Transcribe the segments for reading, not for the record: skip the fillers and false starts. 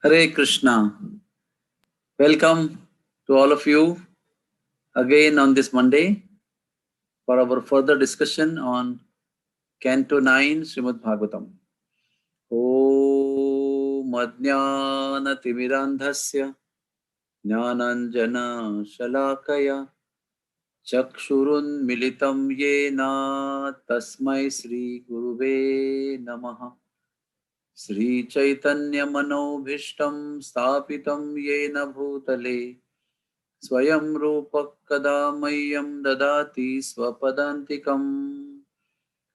Hare Krishna. Welcome to all of you again on this Monday for our further discussion on Canto 9 Srimad Bhagavatam. Om Ajnana Timirandhasya Jnananjana Shalakaya Chakshurun Militam Yena Tasmai Sri Guruve Namaha Sri Chaitanya Manobhishtam Sthapitam Yena Bhutale Swayam Rupak Kada Mayam Dadati Swapadantikam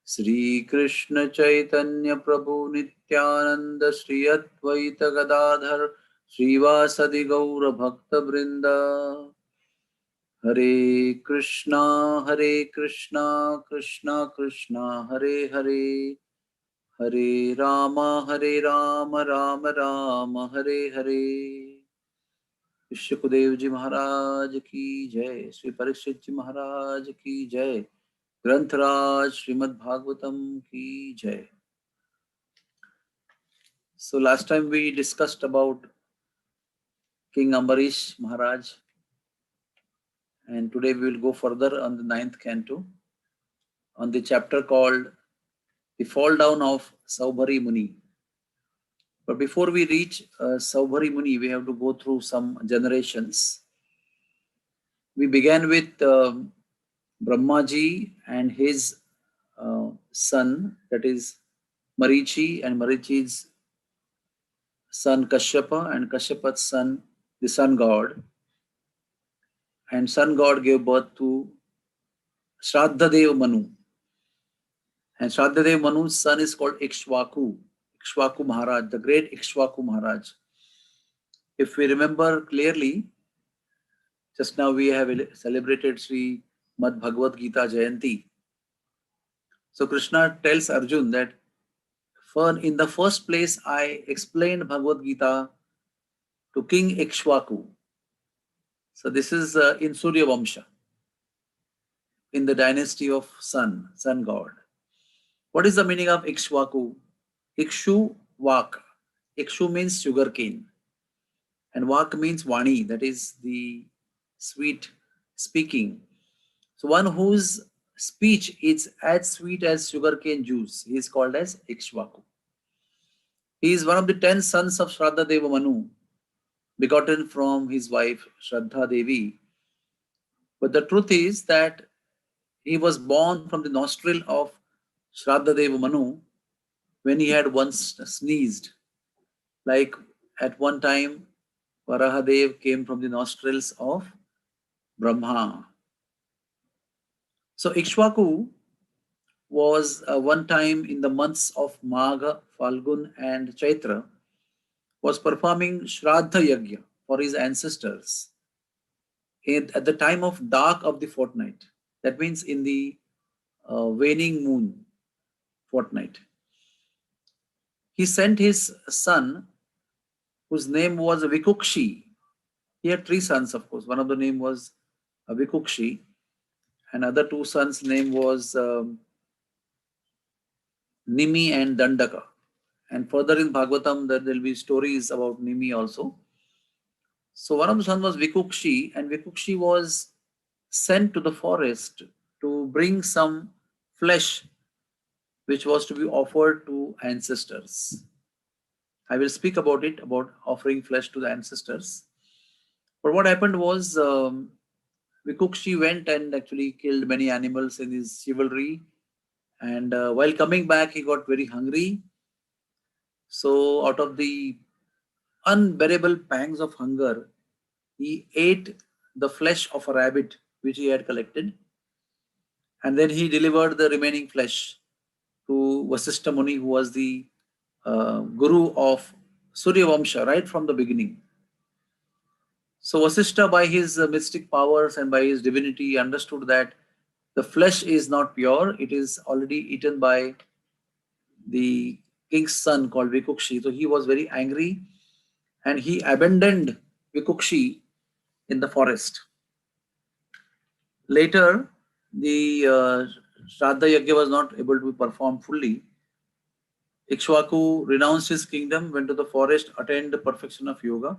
Sri Krishna Chaitanya Prabhu Nityananda Sri Advaita Gadadhar Srivasadi Gaura Bhakta Brinda Hare Krishna Krishna Krishna Hare Hare Hare Rama Rama Rama Hare Hare विश्वकुदेव जी महाराज की जय। श्री परीक्षित जी महाराज की जय। ग्रंथराज श्रीमद् भागवतम की जय। So last time we discussed about King Ambarish Maharaj, and today we will go further on the 9th canto on the chapter called The Fall Down of Saubhari Muni. But before we reach Saubhari Muni, we have to go through some generations. We began with Brahmaji and his son, that is Marichi, and Marichi's son Kashyapa, and Kashyapa's son, the sun god. And sun god gave birth to Shraddhadev Manu. And Shraddhadev Manu's son is called Ikshvaku Maharaj, the great Ikshvaku Maharaj. If we remember clearly, just now we have celebrated Sri Mad Bhagavad Gita Jayanti. So Krishna tells Arjun that in the first place I explained Bhagavad Gita to King Ikshvaku. So this is in Surya Vamsha, in the dynasty of sun god. What is the meaning of Ikshvaku? Ikshu Vak. Ikshu means sugarcane, and Vak means Vani, that is the sweet speaking. So one whose speech is as sweet as sugarcane juice, he is called as Ikshvaku. He is one of the 10 sons of Shraddha Deva Manu, begotten from his wife Shraddha Devi. But the truth is that he was born from the nostril of Shraddha Deva Manu when he had once sneezed. Like at one time, Varahadev came from the nostrils of Brahma. So Ikshvaku was one time in the months of Magha, Falgun and Chaitra, was performing Shraddha Yajna for his ancestors at the time of dark of the fortnight. That means in the waning moon fortnight. He sent his son, whose name was Vikukshi. He had 3 sons, of course. One of the name was Vikukshi, and other 2 sons' name was Nimi and Dandaka. And further in Bhagavatam, there will be stories about Nimi also. So one of the sons was Vikukshi, and Vikukshi was sent to the forest to bring some flesh which was to be offered to ancestors. I will speak about it, about offering flesh to the ancestors. But what happened was Vikukshi went and actually killed many animals in his chivalry. And while coming back, he got very hungry. So out of the unbearable pangs of hunger, he ate the flesh of a rabbit which he had collected. And then he delivered the remaining flesh to Vasishtha Muni, who was the guru of Surya Vamsha right from the beginning. So Vasishtha, by his mystic powers and by his divinity, understood that the flesh is not pure. It is already eaten by the king's son called Vikukshi. So he was very angry and he abandoned Vikukshi in the forest. Later, the Shraddha Yajna was not able to be performed fully. Ikshvaku renounced his kingdom, went to the forest, attained the perfection of yoga,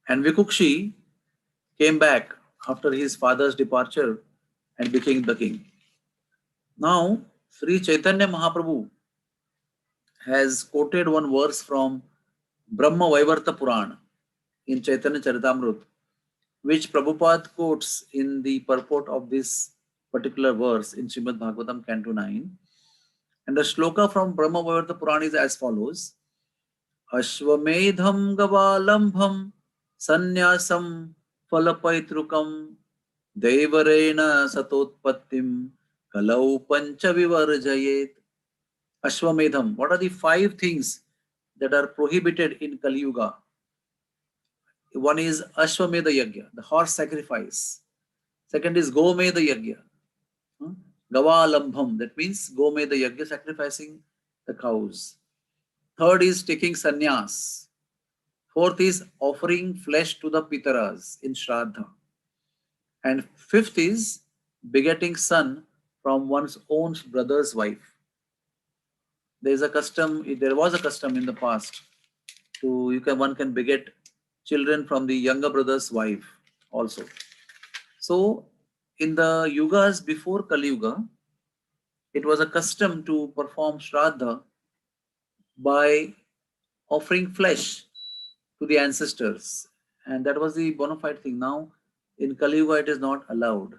and Vikukshi came back after his father's departure and became the king. Now, Sri Chaitanya Mahaprabhu has quoted one verse from Brahma Vaivarta Purana in Chaitanya Charitamrita, which Prabhupada quotes in the purport of this particular verse in Srimad Bhagavatam, Canto 9. And the shloka from Brahma Vaivarta Purana is as follows: Ashwamedham Gavalambham Sanyasam Phalapaitrukum Devarena Satotpattim Kalau Pancha Vivarjayet. Ashwamedham. What are the 5 things that are prohibited in Kali Yuga? One is Ashwamedha Yagya, the horse sacrifice. Second is Gomedha Yagya. Gavalambham, that means Gomedha Yagya, sacrificing the cows. Third is taking sannyas. Fourth is offering flesh to the pitaras in Shraddha. And fifth is begetting son from one's own brother's wife. There was a custom in the past one can beget children from the younger brother's wife also. So in the yugas before Kali Yuga, it was a custom to perform Shraddha by offering flesh to the ancestors. And that was the bona fide thing. Now, in Kali Yuga, it is not allowed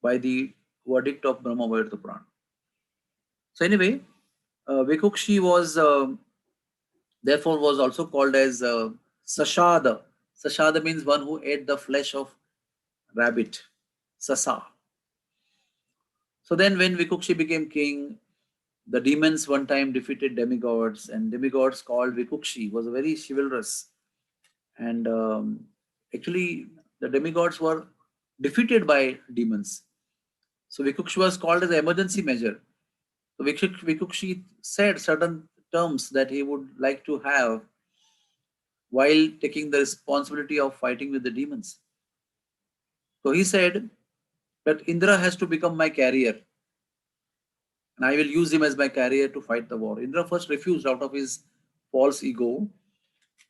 by the verdict of Brahma Vaivarta Purana. So anyway, Vikukshi therefore was also called as Sashada. Sashada means one who ate the flesh of rabbit, Sasa. So then when Vikukshi became king, the demons one time defeated demigods, and demigods called Vikukshi was very chivalrous. And actually, the demigods were defeated by demons. So Vikukshi was called as an emergency measure. So Vikukshi said certain terms that he would like to have while taking the responsibility of fighting with the demons. So he said that Indra has to become my carrier, and I will use him as my carrier to fight the war. Indra first refused out of his false ego,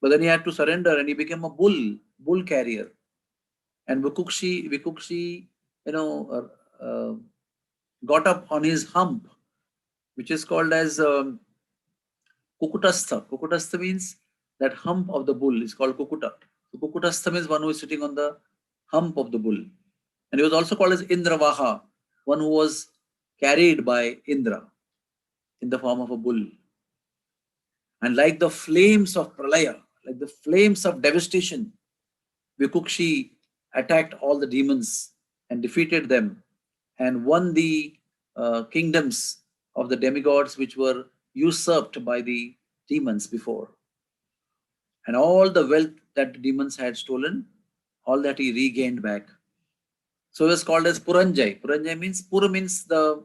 but then he had to surrender and he became a bull carrier. And Vikukshi, got up on his hump, which is called as Kukutastha. Kukutastha means that hump of the bull is called Kukuta. So Kukutastha means one who is sitting on the hump of the bull. And he was also called as Indravaha, one who was carried by Indra in the form of a bull. And like the flames of Pralaya, like the flames of devastation, Vikukshi attacked all the demons and defeated them and won the kingdoms of the demigods which were usurped by the demons before. And all the wealth that the demons had stolen, all that he regained back. So he was called as Puranjay. Puranjay means, Pura means the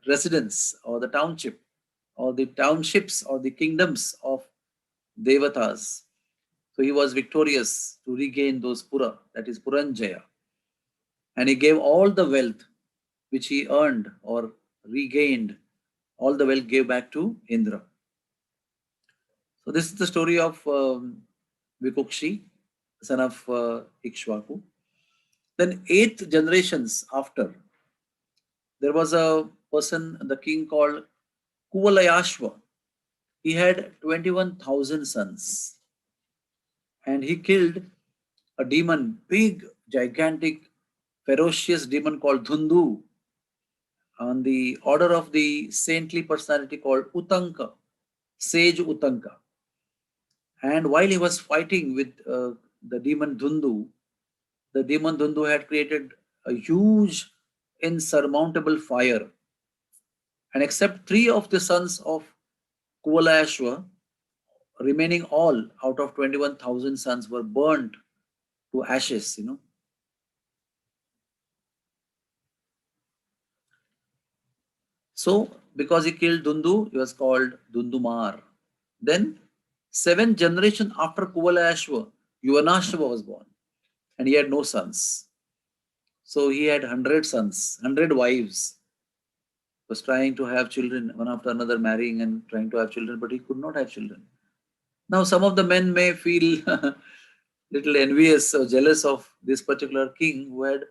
residence or the township or the townships or the kingdoms of Devatas. So he was victorious to regain those Pura, that is Puranjaya. And he gave all the wealth which he earned or regained, all the wealth gave back to Indra. So this is the story of Vikukshi, son of Ikshvaku. Then 8th generations after, there was a person, the king called Kuvalayashva. He had 21,000 sons. And he killed a demon, big, gigantic, ferocious demon called Dhundu, on the order of the saintly personality called Utanka, sage Utanka. And while he was fighting with the demon Dhundu had created a huge, insurmountable fire. And except 3 of the sons of Kuvalayashva, remaining all out of 21,000 sons were burnt to ashes, So, because he killed Dundu, he was called Dundumar. Then, 7th generation after Kuvalayashva, Yuvanashva was born. And he had no sons. So, he had 100 sons, 100 wives. Was trying to have children, one after another, marrying and trying to have children, but he could not have children. Now, some of the men may feel little envious or jealous of this particular king who had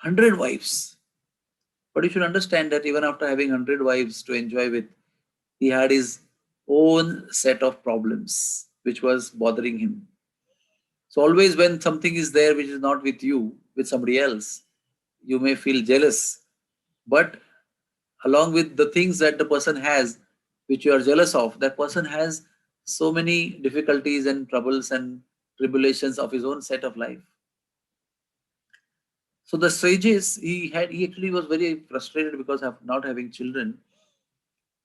100 wives. But you should understand that even after having 100 wives to enjoy with, he had his own set of problems which was bothering him. So, always when something is there which is not with you, with somebody else, you may feel jealous. But along with the things that the person has, which you are jealous of, that person has so many difficulties and troubles and tribulations of his own set of life. So the sages, he actually was very frustrated because of not having children.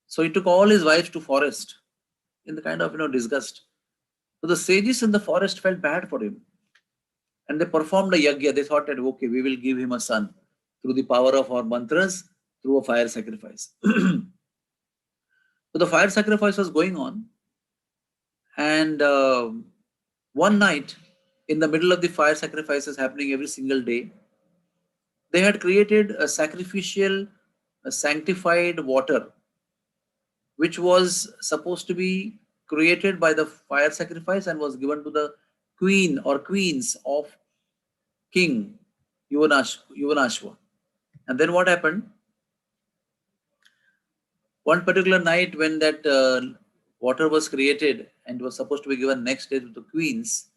So he took all his wives to forest in the kind of disgust. So the sages in the forest felt bad for him, and they performed a yagya. They thought that okay, we will give him a son through the power of our mantras, through a fire sacrifice. So the fire sacrifice was going on, and one night, in the middle of the fire sacrifices happening every single day, they had created a sacrificial, a sanctified water, which was supposed to be created by the fire sacrifice and was given to the queen or queens of King Yuvanashva. And then what happened? One particular night, when that water was created and was supposed to be given next day to the queens,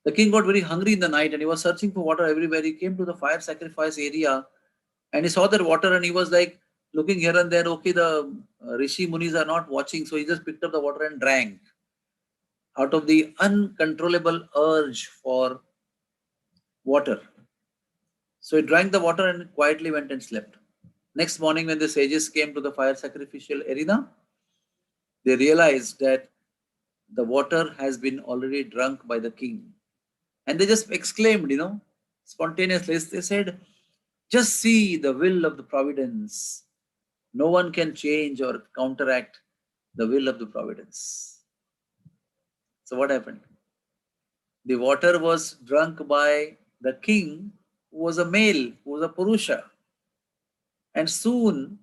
the king got very hungry in the night and he was searching for water everywhere. He came to the fire sacrifice area and he saw that water and he was like looking here and there. Okay, the Rishi Munis are not watching, so he just picked up the water and drank out of the uncontrollable urge for water. So he drank the water and quietly went and slept. Next morning, when the sages came to the fire sacrificial arena, they realized that the water has been already drunk by the king. And they just exclaimed, spontaneously, they said, just see the will of the providence. No one can change or counteract the will of the providence. So what happened? The water was drunk by the king, who was a male, who was a Purusha. And soon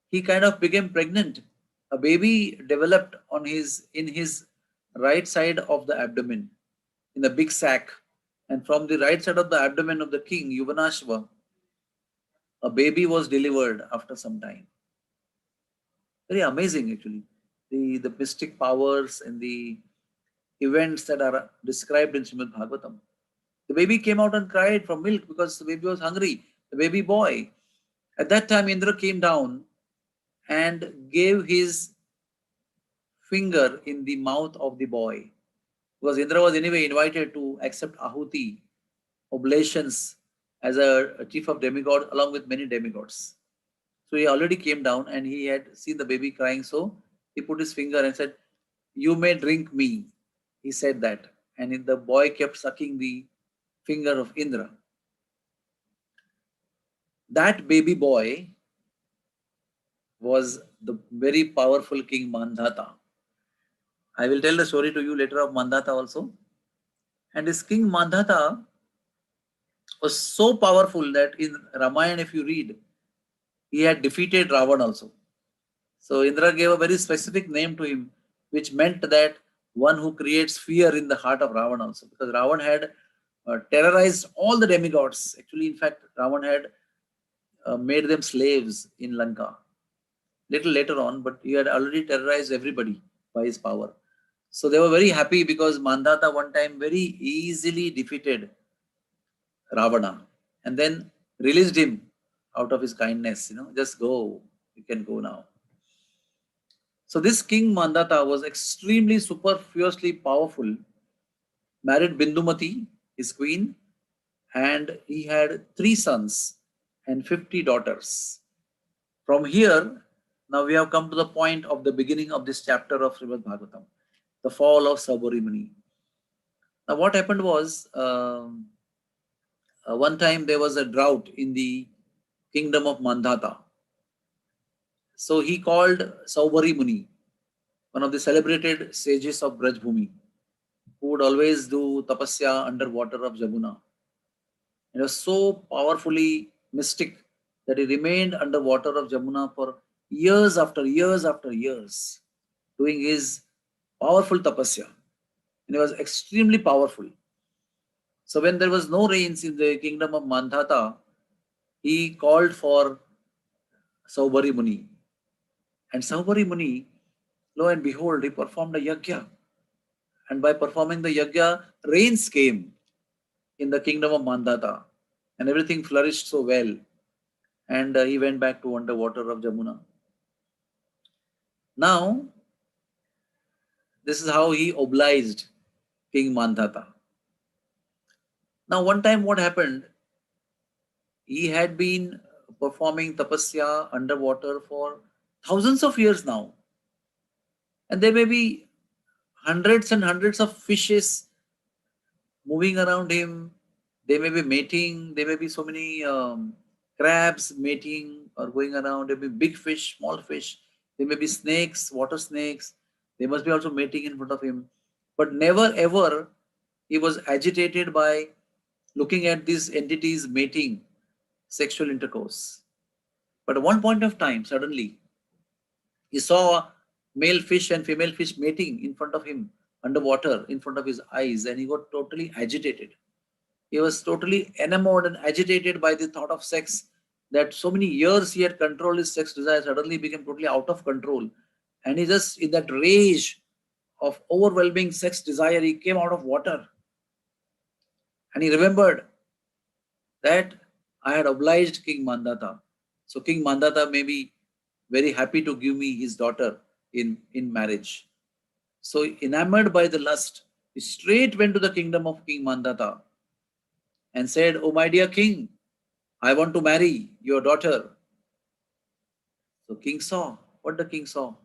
he kind of became pregnant. A baby developed in his right side of the abdomen, in a big sac. And from the right side of the abdomen of the king, Yuvanashva, a baby was delivered after some time. Very amazing, actually. The mystic powers and the events that are described in Srimad Bhagavatam. The baby came out and cried for milk because the baby was hungry, the baby boy. At that time, Indra came down and gave his finger in the mouth of the boy. Because Indra was anyway invited to accept Ahuti, oblations, as a chief of demigods along with many demigods. So he already came down and he had seen the baby crying. So he put his finger and said, "You may drink me." He said that. And the boy kept sucking the finger of Indra. That baby boy was the very powerful king Mandhata. I will tell the story to you later of Mandhata also. And this king Mandhata was so powerful that in Ramayana, if you read, he had defeated Ravan also. So Indra gave a very specific name to him, which meant that one who creates fear in the heart of Ravan also. Because Ravan had terrorized all the demigods. Actually, in fact, Ravan had made them slaves in Lanka. Little later on, but he had already terrorized everybody by his power. So they were very happy because Mandhata one time very easily defeated Ravana and then released him out of his kindness. Just go, you can go now. So this king Mandhata was extremely superfluously powerful, married Bindumati, his queen, and he had 3 sons and 50 daughters. From here, now we have come to the point of the beginning of this chapter of Srimad Bhagavatam, the fall of Saubhari Muni. Now what happened was, one time there was a drought in the kingdom of Mandhata. So he called Saubhari Muni, one of the celebrated sages of Brajbhumi, who would always do tapasya underwater of Jamuna. It was so powerfully mystic that he remained under water of Jamuna for years after years after years, doing his powerful tapasya. And he was extremely powerful. So when there was no rains in the kingdom of Mandhata, he called for Saubhari Muni. And Saubhari Muni, lo and behold, he performed a yajna. And by performing the yajna, rains came in the kingdom of Mandhata. And everything flourished so well. And he went back to underwater of Jamuna. Now, this is how he obliged King Mandhata. Now, one time what happened, he had been performing tapasya underwater for thousands of years now. And there may be hundreds and hundreds of fishes moving around him. They may be mating. There may be so many crabs mating or going around. There may be big fish, small fish. There may be snakes, water snakes. They must be also mating in front of him. But never ever he was agitated by looking at these entities mating, sexual intercourse. But at one point of time, suddenly, he saw male fish and female fish mating in front of him underwater, in front of his eyes, and he got totally agitated. He was totally enamored and agitated by the thought of sex, that so many years he had controlled his sex desire, suddenly became totally out of control. And he just, in that rage of overwhelming sex desire, he came out of water. And he remembered that I had obliged King Mandata. So King Mandata may be very happy to give me his daughter in marriage. So enamored by the lust, he straight went to the kingdom of King Mandata and said, "Oh my dear king, I want to marry your daughter." So king saw. What the king saw?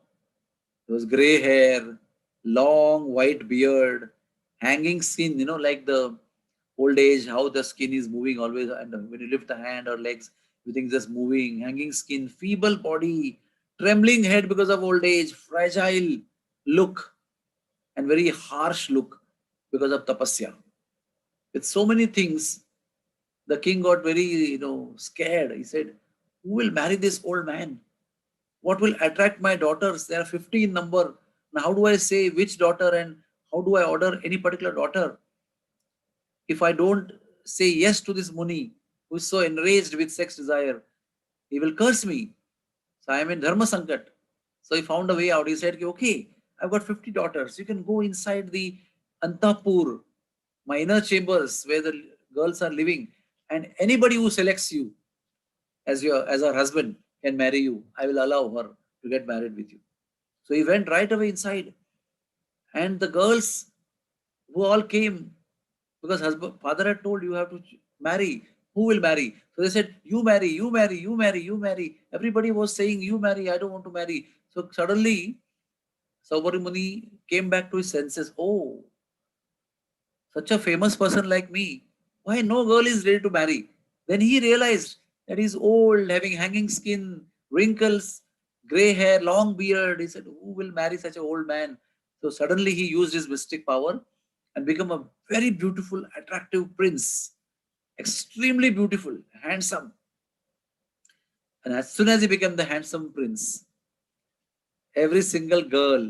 There was grey hair, long white beard, hanging skin, like the old age, how the skin is moving always, and when you lift the hand or legs, everything is just moving, hanging skin, feeble body, trembling head because of old age, fragile look, and very harsh look because of tapasya. With so many things, the king got very, scared. He said, "Who will marry this old man? What will attract my daughters? There are 50 in number. Now, how do I say which daughter and how do I order any particular daughter? If I don't say yes to this Muni, who is so enraged with sex desire, he will curse me. So I am in Dharma Sankat." So he found a way out. He said, "Okay, I've got 50 daughters. You can go inside the Antapur, my inner chambers where the girls are living, and anybody who selects you as her husband can marry you. I will allow her to get married with you." So he went right away inside, and the girls who all came, because husband father had told, "You have to marry. Who will marry?" So they said, "You marry, you marry, you marry, you marry." Everybody was saying, "You marry, I don't want to marry." So suddenly Saubhari Muni came back to his senses. "Oh, such a famous person like me, why no girl is ready to marry?" Then he realized that he's old, having hanging skin, wrinkles, gray hair, long beard. He said, "Who will marry such an old man?" So suddenly he used his mystic power and become a very beautiful, attractive prince, extremely beautiful, handsome. And as soon as he became the handsome prince, every single girl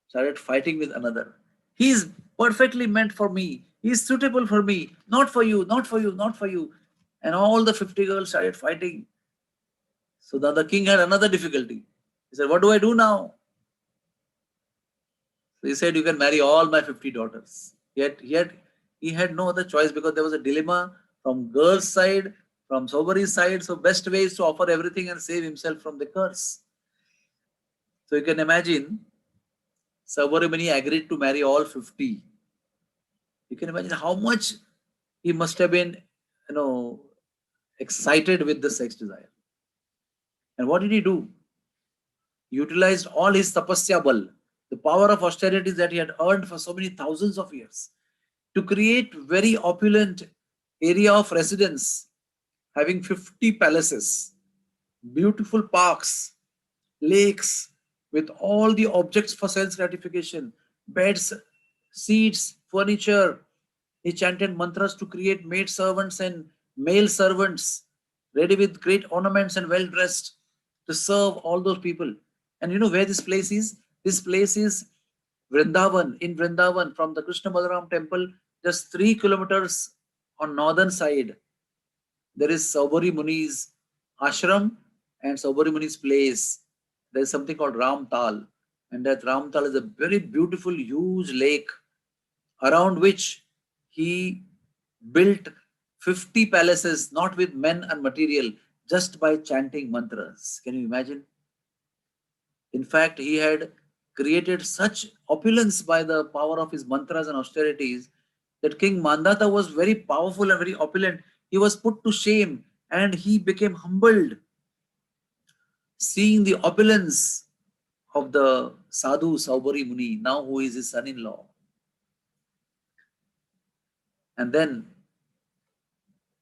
started fighting with another. "He is perfectly meant for me. He is suitable for me. Not for you, not for you, not for you." And all the 50 girls started fighting. So the king had another difficulty. He said, "What do I do now?" So he said, "You can marry all my 50 daughters." Yet he had no other choice, because there was a dilemma from girls' side, from Sobari's side. So best way is to offer everything and save himself from the curse. So you can imagine, Sobari agreed to marry all 50. You can imagine how much he must have been, you know, excited with the sex desire. And what did he do? He utilized all his tapasya bal, the power of austerities that he had earned for so many thousands of years, to create very opulent area of residence, having 50 palaces, beautiful parks, lakes, with all the objects for sense gratification, beds, seats, furniture. He chanted mantras to create maid servants and male servants, ready with great ornaments and well dressed to serve all those people. And you know where this place is? This place is Vrindavan. In Vrindavan, from the Krishna Balaram temple, just 3 kilometers on northern side, there is Saubhari Muni's ashram and Saubhari Muni's place. There is something called Ram Tal, and that Ram Tal is a very beautiful, huge lake around which he built 50 palaces, not with men and material, just by chanting mantras. Can you imagine? In fact, he had created such opulence by the power of his mantras and austerities that King Mandata was very powerful and very opulent. He was put to shame and he became humbled, seeing the opulence of the Sadhu Saubhari Muni, now who is his son in law. And then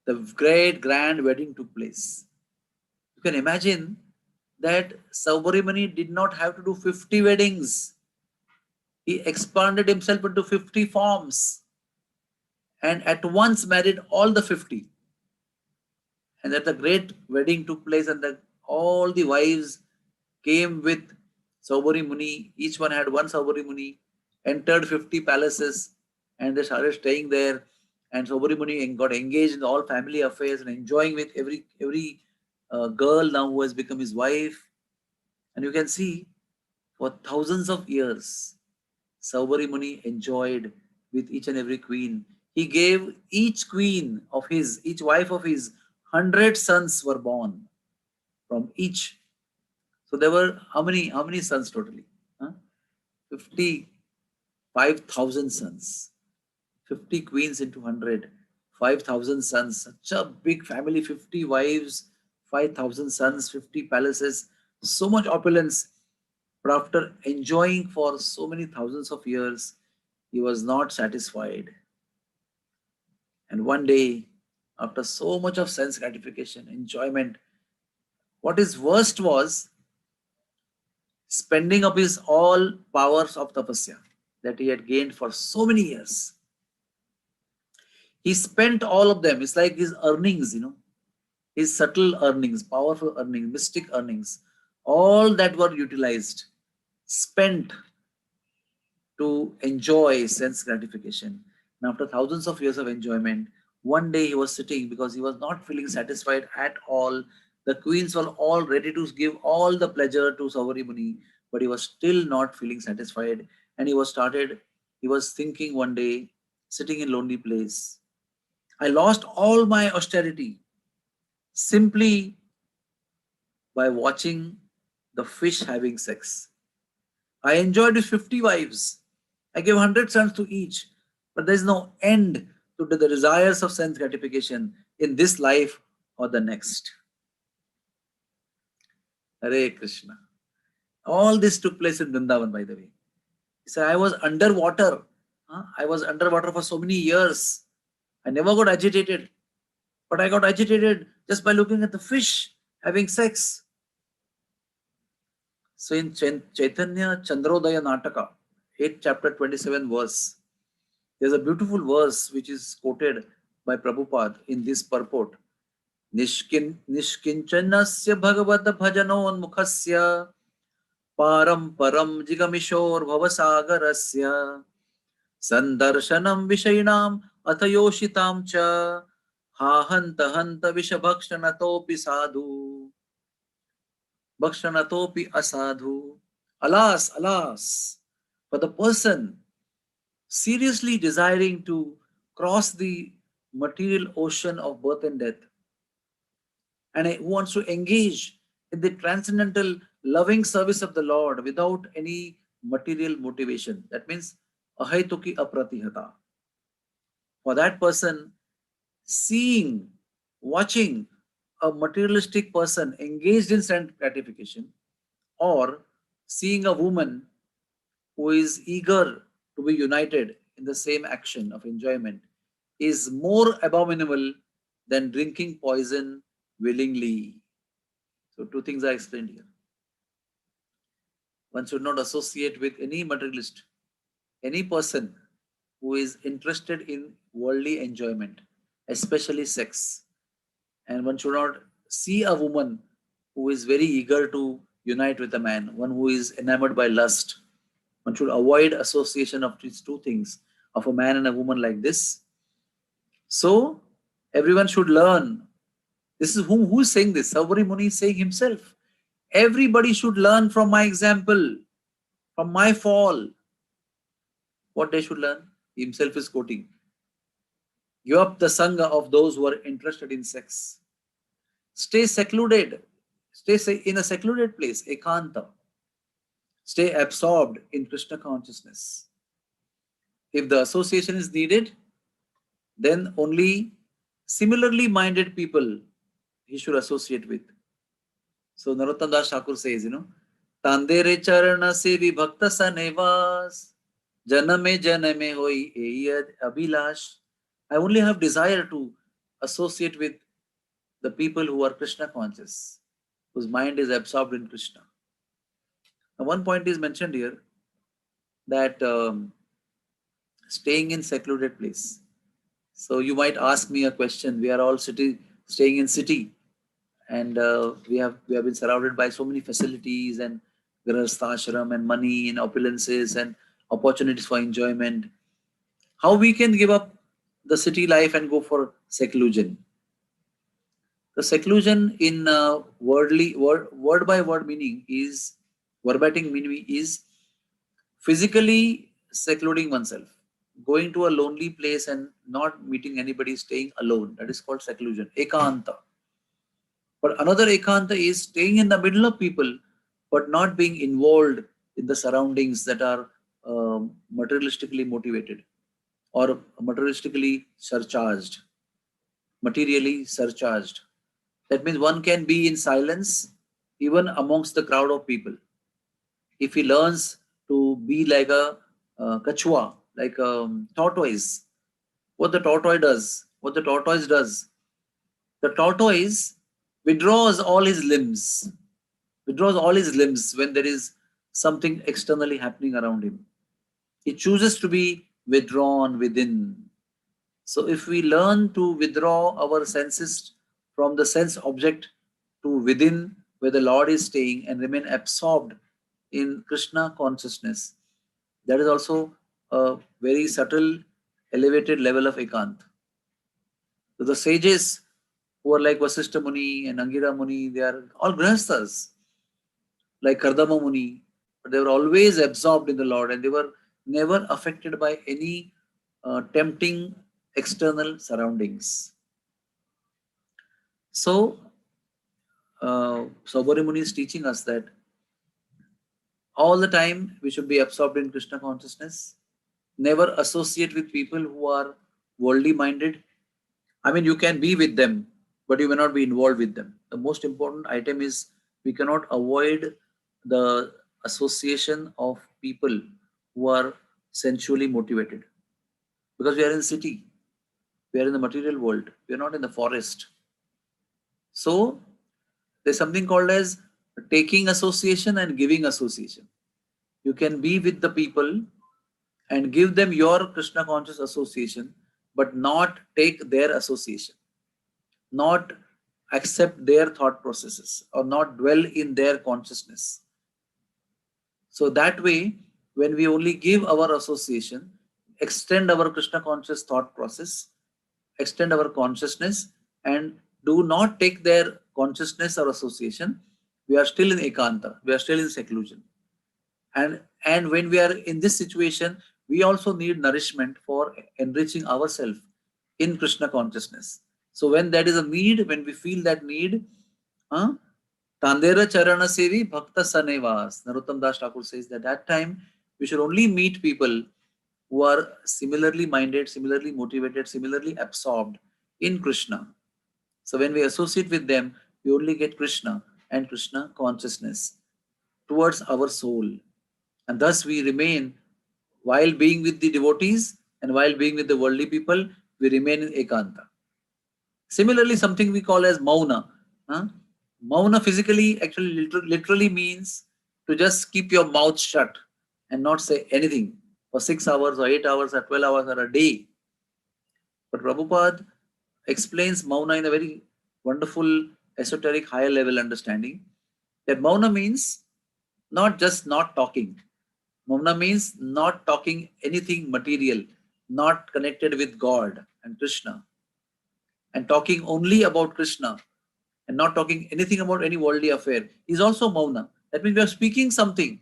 the great grand wedding took place. You can imagine that Saubhari Muni did not have to do 50 weddings. He expanded himself into 50 forms and at once married all the 50. And that the great wedding took place, and all the wives came with Saubhari Muni. Each one had one Saubhari Muni, entered 50 palaces, and they started staying there. And Saubhari Muni got engaged in all family affairs and enjoying with every girl now who has become his wife. And you can see for thousands of years, Saubhari Muni enjoyed with each and every queen. He gave each queen of his, each wife of his, 100 sons were born from each. So there were how many sons totally? Huh? 55,000 sons. 50 queens into 100. 5,000 sons. Such a big family, 50 wives, 5,000 sons, 50 palaces. So much opulence. But after enjoying for so many thousands of years, he was not satisfied. And one day, after so much of sense gratification, enjoyment, what is worst was spending up his all powers of tapasya that he had gained for so many years. He spent all of them. It's like his earnings, his subtle earnings, powerful earnings, mystic earnings, all that were utilized, spent to enjoy sense gratification. And after thousands of years of enjoyment, one day he was sitting because he was not feeling satisfied at all. The queens were all ready to give all the pleasure to Saubhari Muni, but he was still not feeling satisfied. And he was thinking one day, sitting in lonely place, I lost all my austerity simply by watching the fish having sex. I enjoyed his 50 wives. I gave 100 sons to each, but there is no end to the desires of sense gratification in this life or the next. Hare Krishna. All this took place in Vrindavan, by the way. He said, I was underwater. I was underwater for so many years. I never got agitated, but I got agitated just by looking at the fish having sex. So in Chaitanya Chandrodaya Nataka, 8th chapter 27 verse, there's a beautiful verse which is quoted by Prabhupada in this purport. Nishkinchanasya bhagavat bhajanonmukhasya param param jigamisor bhavasagarasya sandarshanam vishainam athayoshitam cha ha hanta hanta vishabhakshanatopi sadhu bhakshanatopi asadhu. Alas, alas, for the person seriously desiring to cross the material ocean of birth and death and who wants to engage in the transcendental loving service of the Lord without any material motivation. That means ahaituki apratihata. For that person, seeing, watching a materialistic person engaged in sense gratification or seeing a woman who is eager to be united in the same action of enjoyment is more abominable than drinking poison willingly. So, two things are explained here. One should not associate with any materialist, any person who is interested in worldly enjoyment, especially sex. And one should not see a woman who is very eager to unite with a man, one who is enamored by lust, one should avoid association of these two things, of a man and a woman like this. So everyone should learn. This is who is saying this? Saubhari Muni is saying himself. Everybody should learn from my example, from my fall. What they should learn? He himself is quoting. Give up the sangha of those who are interested in sex. Stay secluded. Stay in a secluded place, ekanta. Stay absorbed in Krishna consciousness. If the association is needed, then only similarly minded people he should associate with. So Narottam Das Thakur says, Tandere charana sevi bhakta sanevas, janame janame hoi eyad abhilash. I only have desire to associate with the people who are Krishna conscious, whose mind is absorbed in Krishna. Now, one point is mentioned here that staying in secluded place. So you might ask me a question. We are all staying in city, and we have been surrounded by so many facilities and grahasthashram and money and opulences and opportunities for enjoyment. How we can give up the city life and go for seclusion? The seclusion in word by word meaning is verbatim meaning is physically secluding oneself, going to a lonely place and not meeting anybody, staying alone. That is called seclusion, ekanta. But another ekanta is staying in the middle of people, but not being involved in the surroundings that are materialistically motivated or materialistically surcharged, materially surcharged. That means one can be in silence even amongst the crowd of people. If he learns to be like a kachua, like a tortoise, what the tortoise does, the tortoise withdraws all his limbs, when there is something externally happening around him. He chooses to be withdrawn within. So if we learn to withdraw our senses from the sense object to within where the Lord is staying and remain absorbed in Krishna consciousness, that is also a very subtle, elevated level of ekant. So the sages who are like Vasishtha Muni and Angira Muni, they are all grahasthas, like Kardama Muni, but they were always absorbed in the Lord and they were never affected by any tempting external surroundings. So, Saubhari Muni is teaching us that all the time we should be absorbed in Krishna consciousness, never associate with people who are worldly minded. I mean, you can be with them, but you may not be involved with them. The most important item is we cannot avoid the association of people who are sensually motivated. Because we are in the city, we are in the material world, we are not in the forest. So there's something called as taking association and giving association. You can be with the people and give them your Krishna conscious association, but not take their association, not accept their thought processes, or not dwell in their consciousness. So that way, when we only give our association, extend our Krishna conscious thought process, extend our consciousness, and do not take their consciousness or association, we are still in ekanta, we are still in seclusion. And when we are in this situation, we also need nourishment for enriching ourselves in Krishna consciousness. So when that is a need, when we feel that need, Tandera Charana Sevi Bhakta Sanevas, Narottam Das Thakur says that time we should only meet people who are similarly minded, similarly motivated, similarly absorbed in Krishna. So when we associate with them, we only get Krishna and Krishna consciousness towards our soul. And thus we remain, while being with the devotees and while being with the worldly people, we remain in ekanta. Similarly, something we call as mauna. Mauna physically actually literally means to just keep your mouth shut and not say anything for 6 hours or 8 hours or 12 hours or a day. But Prabhupada explains mauna in a very wonderful, esoteric higher level understanding that Mauna means not just not talking. Mauna means not talking anything material, not connected with God and Krishna, and talking only about Krishna and not talking anything about any worldly affair is also Mauna. That means we are speaking something,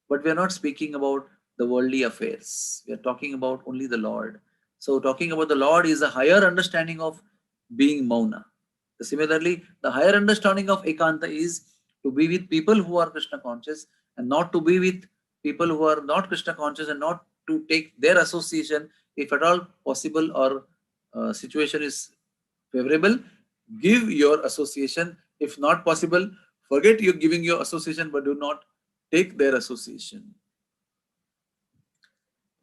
but we are not speaking about the worldly affairs. We are talking about only the Lord. So, talking about the Lord is a higher understanding of being Mauna. Similarly, the higher understanding of Ekanta is to be with people who are Krishna conscious and not to be with people who are not Krishna conscious and not to take their association, if at all possible or situation is favorable, give your association. If not possible, forget you giving your association, but do not take their association.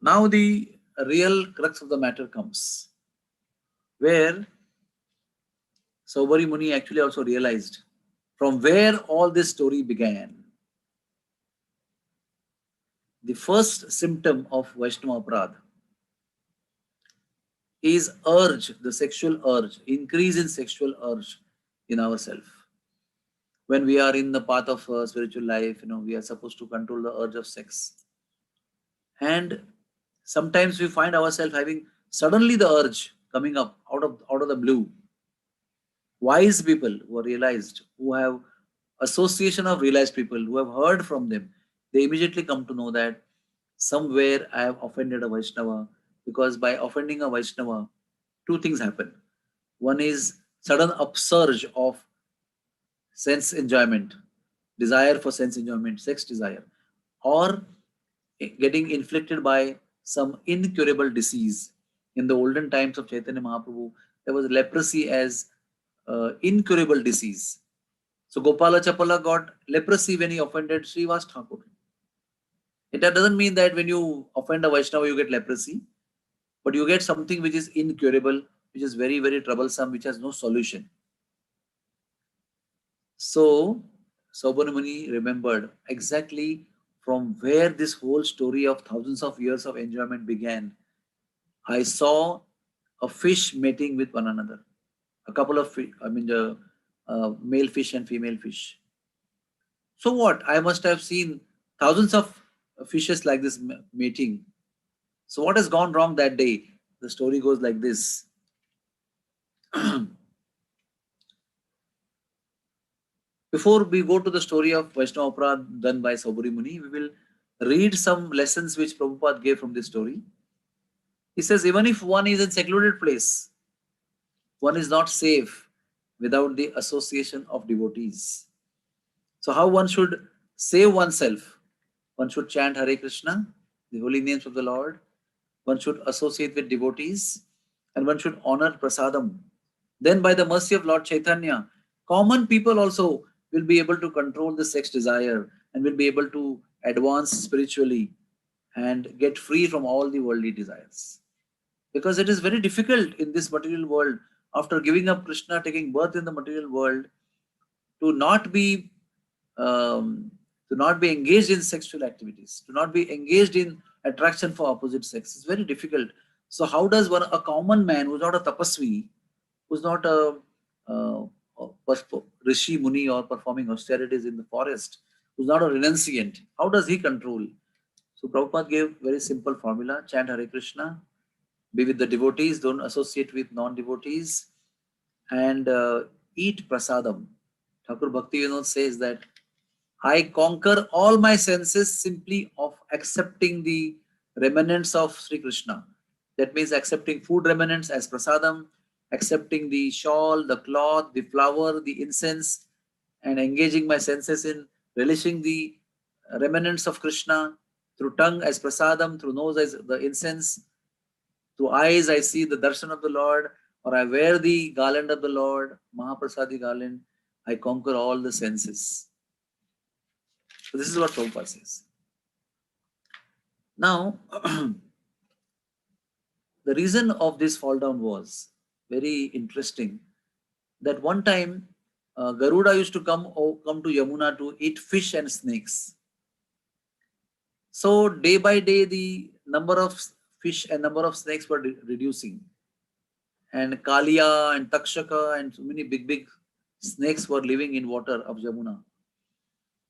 Now the real crux of the matter comes, where Saubari Muni actually also realized from where all this story began. The first symptom of Vaishnava Aparadha is urge, the sexual urge, increase in sexual urge in ourselves. When we are in the path of spiritual life, we are supposed to control the urge of sex. And sometimes we find ourselves having suddenly the urge coming up out of the blue. Wise people who are realized, who have association of realized people, who have heard from them, they immediately come to know that somewhere I have offended a Vaishnava, because by offending a Vaishnava, two things happen. One is sudden upsurge of sense enjoyment, desire for sense enjoyment, sex desire, or getting inflicted by some incurable disease. In the olden times of Chaitanya Mahaprabhu, there was leprosy as incurable disease. So Gopala Chapala got leprosy when he offended Srivas Thakur. That doesn't mean that when you offend a Vaishnava, you get leprosy, but you get something which is incurable, which is very, very troublesome, which has no solution. So Saubhani Muni remembered exactly from where this whole story of thousands of years of enjoyment began. I saw a fish mating with one another, a couple of fish, the male fish and female fish. So what? I must have seen thousands of fishes like this mating. So what has gone wrong that day? The story goes like this. Before we go to the story of Vaishnava Aparadha done by Saubhari Muni, we will read some lessons which Prabhupada gave from this story. He says, even if one is in secluded place, one is not safe without the association of devotees. So how one should save oneself? One should chant Hare Krishna, the holy names of the Lord. One should associate with devotees, and one should honor prasadam. Then by the mercy of Lord Chaitanya, common people also will be able to control the sex desire and will be able to advance spiritually and get free from all the worldly desires. Because it is very difficult in this material world, after giving up Krishna, taking birth in the material world, to not be um, engaged in sexual activities, to not be engaged in attraction for opposite sex. It's very difficult. So how does a common man who's not a tapasvi, who's not a rishi muni or performing austerities in the forest, who's not a renunciant, how does he control? So Prabhupada gave very simple formula: chant Hare Krishna, be with the devotees, don't associate with non-devotees, and eat prasadam. Thakur Bhakti Vinod says that I conquer all my senses simply of accepting the remnants of Sri Krishna. That means accepting food remnants as prasadam, accepting the shawl, the cloth, the flower, the incense, and engaging my senses in relishing the remnants of Krishna through tongue as prasadam, through nose as the incense, through eyes I see the darshan of the Lord, or I wear the garland of the Lord, Mahaprasadi garland. I conquer all the senses. So this is what Prabhupada says. Now, the reason of this fall down was very interesting. That one time, Garuda used to come to Yamuna to eat fish and snakes. So day by day, the number of fish and number of snakes were reducing. And Kalia and Takshaka and so many big snakes were living in water of Jamuna.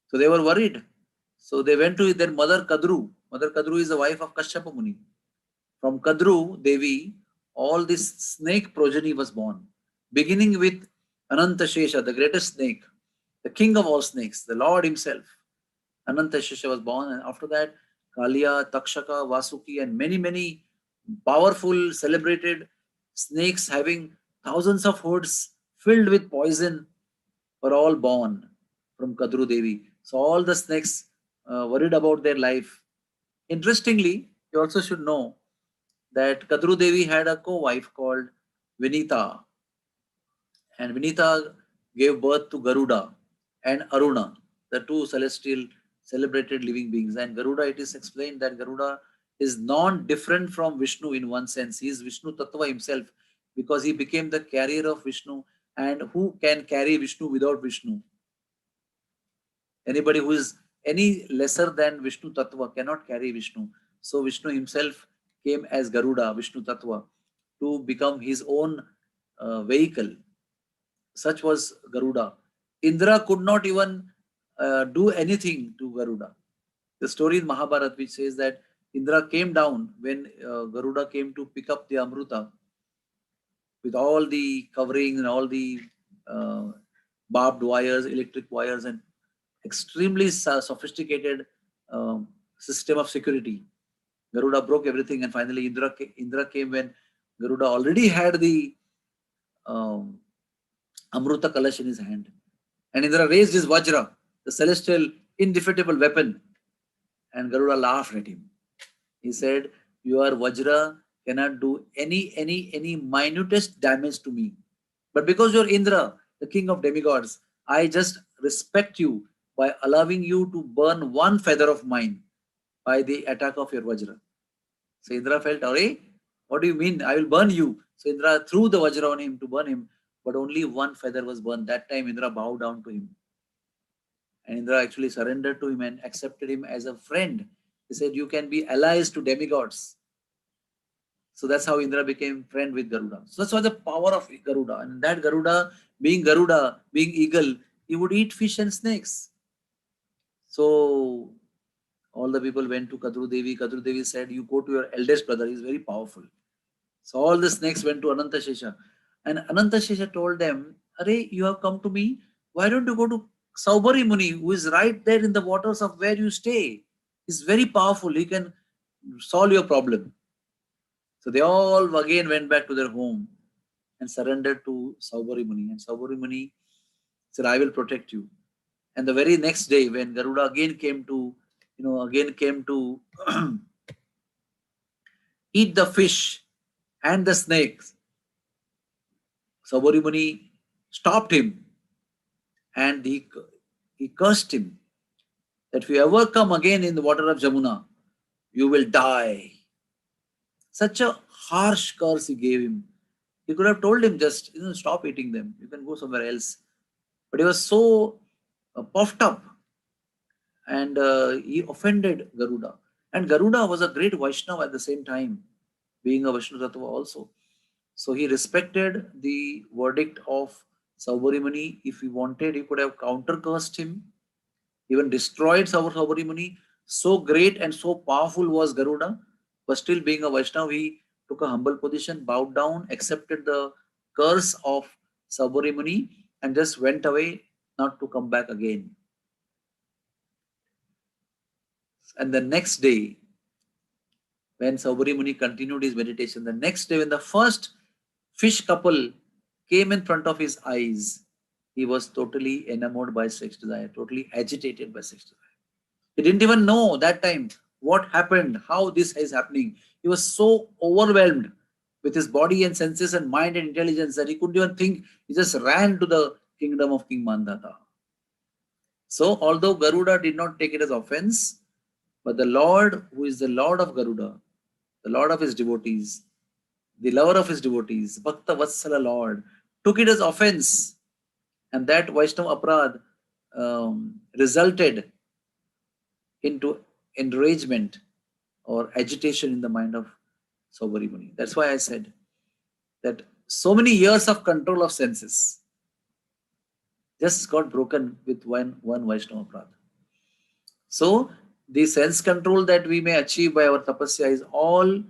So they were worried. So they went to their mother Kadru. Mother Kadru is the wife of Kashyapa Muni. From Kadru Devi, all this snake progeny was born, beginning with Anantashesha, the greatest snake, the king of all snakes, the Lord himself. Anantashesha was born, and after that, Kalia, Takshaka, Vasuki, and many, many powerful, celebrated snakes having thousands of hoods filled with poison were all born from Kadru Devi. So all the snakes worried about their life. Interestingly, you also should know that Kadru Devi had a co-wife called Vinita, and Vinita gave birth to Garuda and Aruna, the two celestial celebrated living beings. And Garuda, it is explained that Garuda is non-different from Vishnu in one sense. He is Vishnu Tattva himself because he became the carrier of Vishnu. And who can carry Vishnu without Vishnu? Anybody who is any lesser than Vishnu Tattva cannot carry Vishnu. So Vishnu himself came as Garuda, Vishnu Tattva, to become his own vehicle. Such was Garuda. Indra could not even do anything to Garuda. The story in Mahabharata which says that Indra came down when Garuda came to pick up the Amruta with all the coverings and all the uh, barbed wires, electric wires, and extremely sophisticated system of security. Garuda broke everything, and finally Indra came when Garuda already had the um, Amruta Kalash in his hand. And Indra raised his Vajra, the celestial indefeatable weapon, and Garuda laughed at him. He said, "Your Vajra cannot do any minutest damage to me. But because you're Indra, the king of demigods, I just respect you by allowing you to burn one feather of mine by the attack of your Vajra." So Indra felt, "Arey, what do you mean? I will burn you." So Indra threw the Vajra on him to burn him, but only one feather was burned. That time Indra bowed down to him. And Indra actually surrendered to him and accepted him as a friend. He said, "You can be allies to demigods." So that's how Indra became friend with Garuda. So that's why the power of Garuda. And that Garuda, being eagle, he would eat fish and snakes. So all the people went to Kadru Devi. Kadru Devi said, "You go to your eldest brother, he's very powerful." So all the snakes went to Anantashesha. And Anantashesha told them, "Are, you have come to me. Why don't you go to Saubari Muni, who is right there in the waters of where you stay? He's very powerful. He can solve your problem." So they all again went back to their home and surrendered to Saubari Muni. And Saubari Muni said, "I will protect you." And the very next day, when Garuda again came to, eat the fish and the snakes, Saubari Muni stopped him and he cursed him that if you ever come again in the water of Jamuna, you will die. Such a harsh curse he gave him. He could have told him just, stop eating them. You can go somewhere else. But he was so puffed up and he offended Garuda. And Garuda was a great Vaishnava at the same time, being a Vaishnava Tattva also. So he respected the verdict of Saubari Muni. If he wanted, he could have counter cursed him, even destroyed Saubari Muni. So great and so powerful was Garuda, but still being a Vaishnava, he took a humble position, bowed down, accepted the curse of Saubari Muni, and just went away, not to come back again. And the next day, when Saubari Muni continued his meditation, the next day, when the first fish couple came in front of his eyes, he was totally enamored by sex desire, totally agitated by sex desire. He didn't even know that time what happened, how this is happening. He was so overwhelmed with his body and senses and mind and intelligence that he couldn't even think. He just ran to the kingdom of King Mandata. So, although Garuda did not take it as offense, but the Lord, who is the Lord of Garuda, the Lord of his devotees, the lover of his devotees, Bhakta Vatsala Lord, took it as offense. And that Vaishnava Aprad resulted into enragement or agitation in the mind of Saubari Muni. That's why I said that so many years of control of senses, just got broken with one Vaishnava Aparadha. So the sense control that we may achieve by our tapasya is all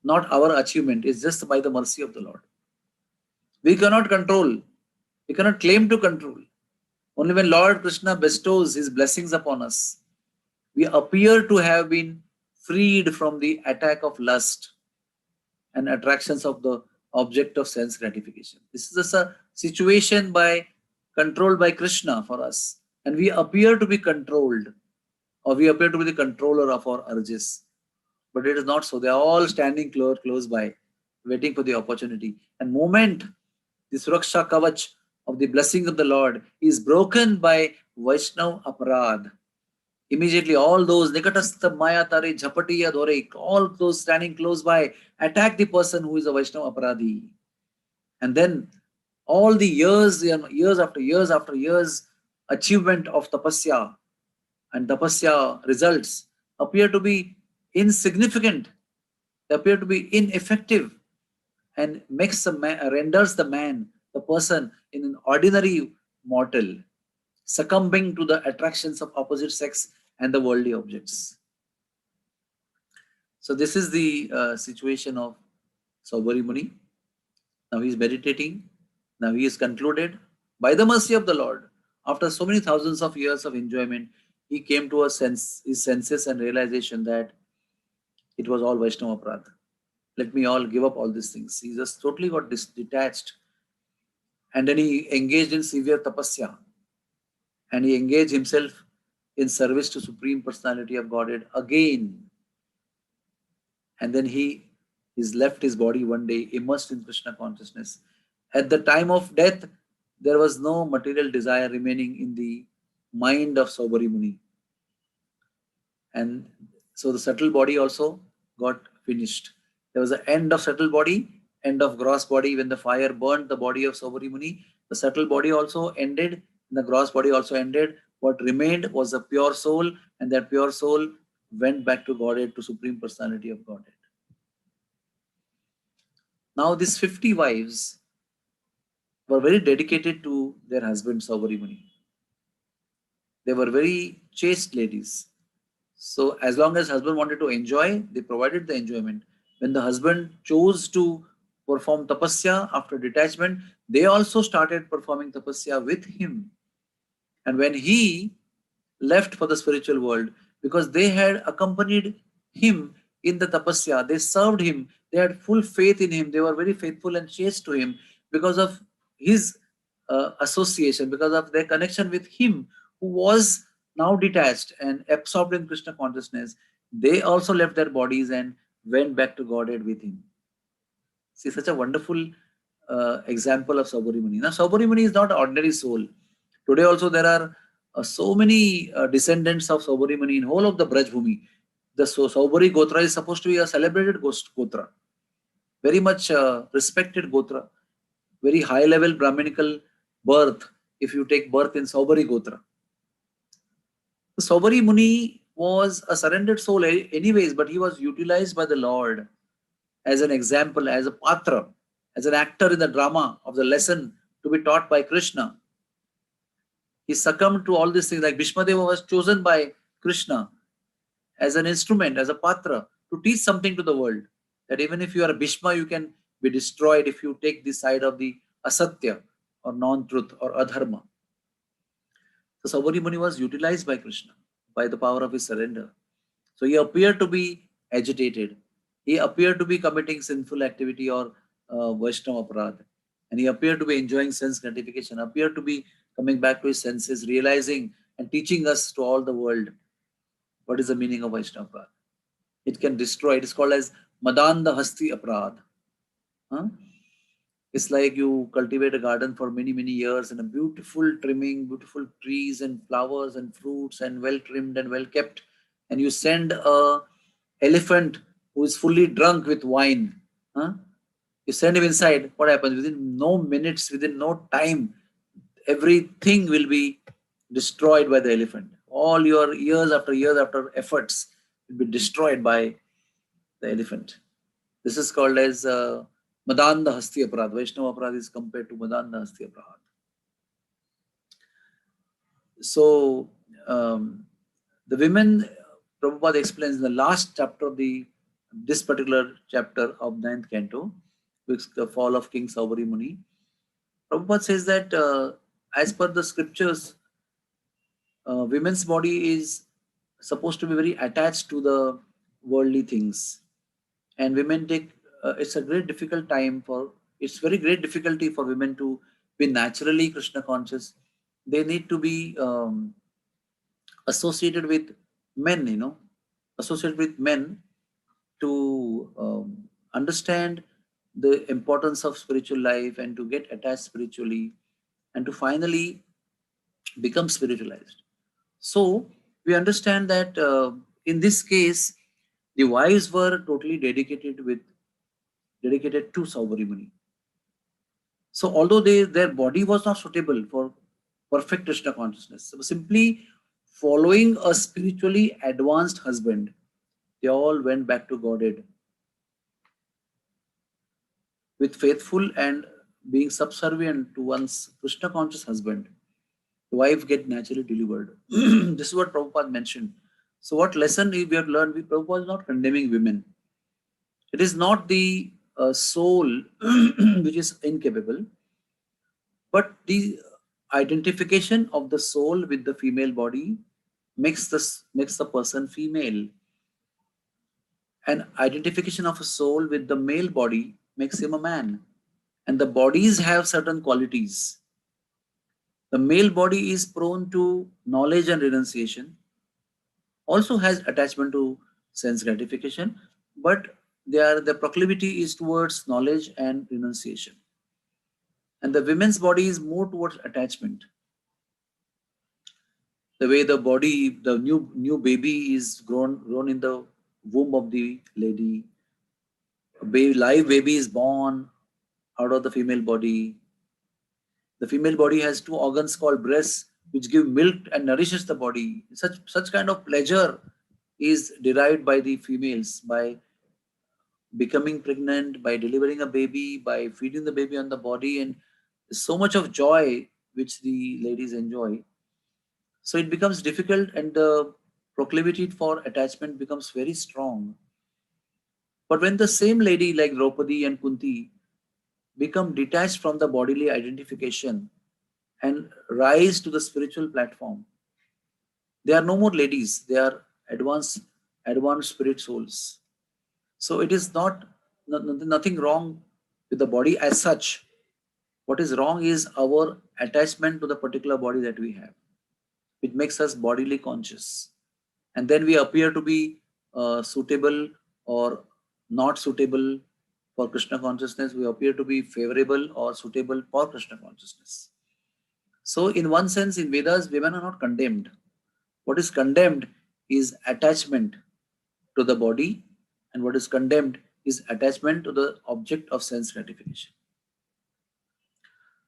not our achievement, it's just by the mercy of the Lord. We cannot control, we cannot claim to control. Only when Lord Krishna bestows his blessings upon us, we appear to have been freed from the attack of lust and attractions of the object of sense gratification. This is just a situation by controlled by Krishna for us, and we appear to be controlled, or we appear to be the controller of our urges. But it is not so. They are all standing close by, waiting for the opportunity. And moment the Suraksha Kavach of the blessing of the Lord is broken by Vaishnav Aparad, immediately all those Nikatastha Maya Tare Jhapatiya Dore, all those standing close by attack the person who is a Vaishnava Aparadhi. And then all the years, years after years after years, achievement of tapasya and tapasya results appear to be insignificant, they appear to be ineffective, and makes the man, renders the man, the person, in an ordinary mortal, succumbing to the attractions of opposite sex and the worldly objects. So this is the situation of Saubhari Muni. Now he is meditating. Now he is concluded. By the mercy of the Lord, after so many thousands of years of enjoyment, he came to his senses and realization that it was all Vaishnava Aparadha. Let me all give up all these things. He just totally got detached. And then he engaged in severe tapasya. And he engaged himself in service to Supreme Personality of Godhead again. And then he is left his body one day immersed in Krishna consciousness. At the time of death, there was no material desire remaining in the mind of Saubhari Muni. And so the subtle body also got finished. There was an end of subtle body, end of gross body. When the fire burned the body of Saubhari Muni, the subtle body also ended, and the gross body also ended. What remained was a pure soul, and that pure soul went back to Godhead, to Supreme Personality of Godhead. Now these 50 wives were very dedicated to their husband Saubhari Muni. They were very chaste ladies. So as long as husband wanted to enjoy, they provided the enjoyment. When the husband chose to perform tapasya after detachment, they also started performing tapasya with him. And when he left for the spiritual world, because they had accompanied him in the tapasya, they served him, they had full faith in him, they were very faithful and chaste to him because of his association, because of their connection with him, who was now detached and absorbed in Krishna consciousness. They also left their bodies and went back to Godhead with him. See, such a wonderful example of Saubhari Muni. Now, Saubhari Muni is not an ordinary soul. Today also there are so many descendants of Saubhari Muni in whole of the Braj Bhumi. The Saubhari Gotra is supposed to be a celebrated Gotra. Very much respected Gotra. Very high level Brahminical birth if you take birth in Saubhari Gotra. The Saubhari Muni was a surrendered soul anyways, but he was utilized by the Lord as an example, as a patra, as an actor in the drama of the lesson to be taught by Krishna. He succumbed to all these things, like Bhishmadeva was chosen by Krishna as an instrument, as a patra, to teach something to the world. That even if you are a Bhishma, you can be destroyed if you take the side of the asatya or non-truth or adharma. So Saubhari Muni was utilized by Krishna by the power of his surrender. So he appeared to be agitated. He appeared to be committing sinful activity or Vaishnava Aparadha. And he appeared to be enjoying sense gratification, appeared to be coming back to his senses, realizing and teaching us to all the world what is the meaning of Vaishnava Aparadha. It can destroy. It is called as Madanda Hasti Aparadha. Huh? It's like you cultivate a garden for many, many years and a beautiful trimming, beautiful trees and flowers and fruits and well trimmed and well kept. And you send a elephant who is fully drunk with wine. Huh? You send him inside. What happens? Within no minutes, within no time, everything will be destroyed by the elephant. All your years after efforts will be destroyed by the elephant. This is called as Madanda Hasti Aparad. Vaishnava Aparad is compared to Madanda Hasti Aparad. So the women, Prabhupada explains in the last chapter of this particular chapter of ninth canto, which is the fall of King Saubhari Muni. Prabhupada says that as per the scriptures, women's body is supposed to be very attached to the worldly things, and women take it's a great difficult time for it's very great difficulty for women to be naturally Krishna conscious. They need to be associated with men, associated with men to understand the importance of spiritual life and to get attached spiritually and to finally become spiritualized. So we understand that in this case, the wives were totally dedicated to Saubhari Muni. So although their body was not suitable for perfect Krishna consciousness, so simply following a spiritually advanced husband, they all went back to Godhead with faithful and being subservient to one's Krishna conscious husband. The wife get naturally delivered. This is what Prabhupada mentioned. So what lesson we have learned? Prabhupada is not condemning women. It is not the soul which is incapable, but the identification of the soul with the female body makes the person female, and identification of a soul with the male body makes him a man. And the bodies have certain qualities. The male body is prone to knowledge and renunciation, also has attachment to sense gratification, but the proclivity is towards knowledge and renunciation. And the women's body is more towards attachment. The way the body, the new baby is grown in the womb of the lady, live baby is born out of the female body. The female body has two organs called breasts, which give milk and nourishes the body. Such kind of pleasure is derived by the females by becoming pregnant, by delivering a baby, by feeding the baby on the body, and so much of joy which the ladies enjoy. So it becomes difficult, and the proclivity for attachment becomes very strong. But when the same lady like Draupadi and Kunti become detached from the bodily identification and rise to the spiritual platform, they are no more ladies, they are advanced spirit souls. So it is nothing wrong with the body as such. What is wrong is our attachment to the particular body that we have. It makes us bodily conscious. And then we appear to be suitable or not suitable for Krishna consciousness. We appear to be favorable or suitable for Krishna consciousness. So, in one sense, in Vedas, women are not condemned. What is condemned is attachment to the body, and what is condemned is attachment to the object of sense gratification.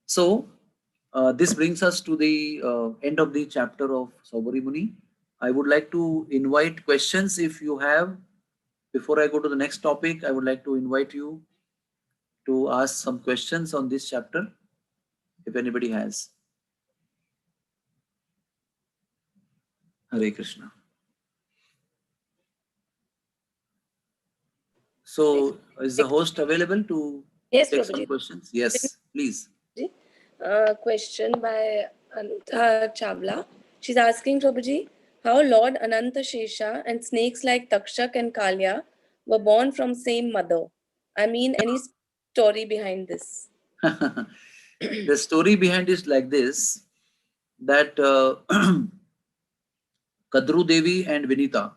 So, this brings us to the end of the chapter of Saubhari Muni. I would like to invite questions if you have. Before I go to the next topic, I would like to invite you to ask some questions on this chapter, if anybody has. Hare Krishna. So, is the host available to Yes, take some Prabhuji. questions? Yes, please. Question by Ananta Chavla. She's asking Prabhuji how Lord Ananta Shesha and snakes like Takshak and Kalya were born from same mother. I mean, any story behind this? The story behind is like this, that Kadru Devi and Vinita,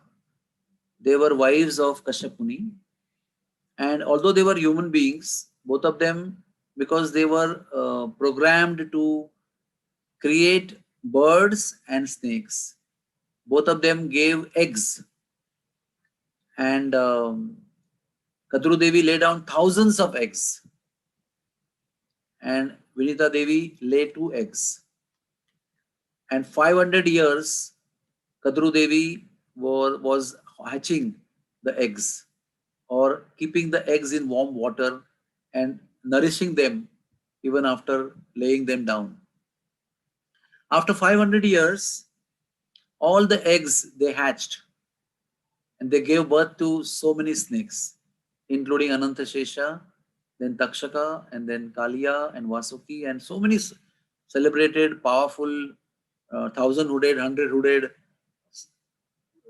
they were wives of Kashyap Muni, and although they were human beings, both of them, because they were programmed to create birds and snakes, both of them gave eggs, and Kadru Devi laid down thousands of eggs, and Vinita Devi laid two eggs. And 500 years, Kadru Devi was hatching the eggs or keeping the eggs in warm water and nourishing them even after laying them down. After 500 years, all the eggs they hatched and they gave birth to so many snakes, including Anantashesha, then Takshaka, and then Kaliya and Vasuki, and so many celebrated, powerful, thousand-hooded, hundred-hooded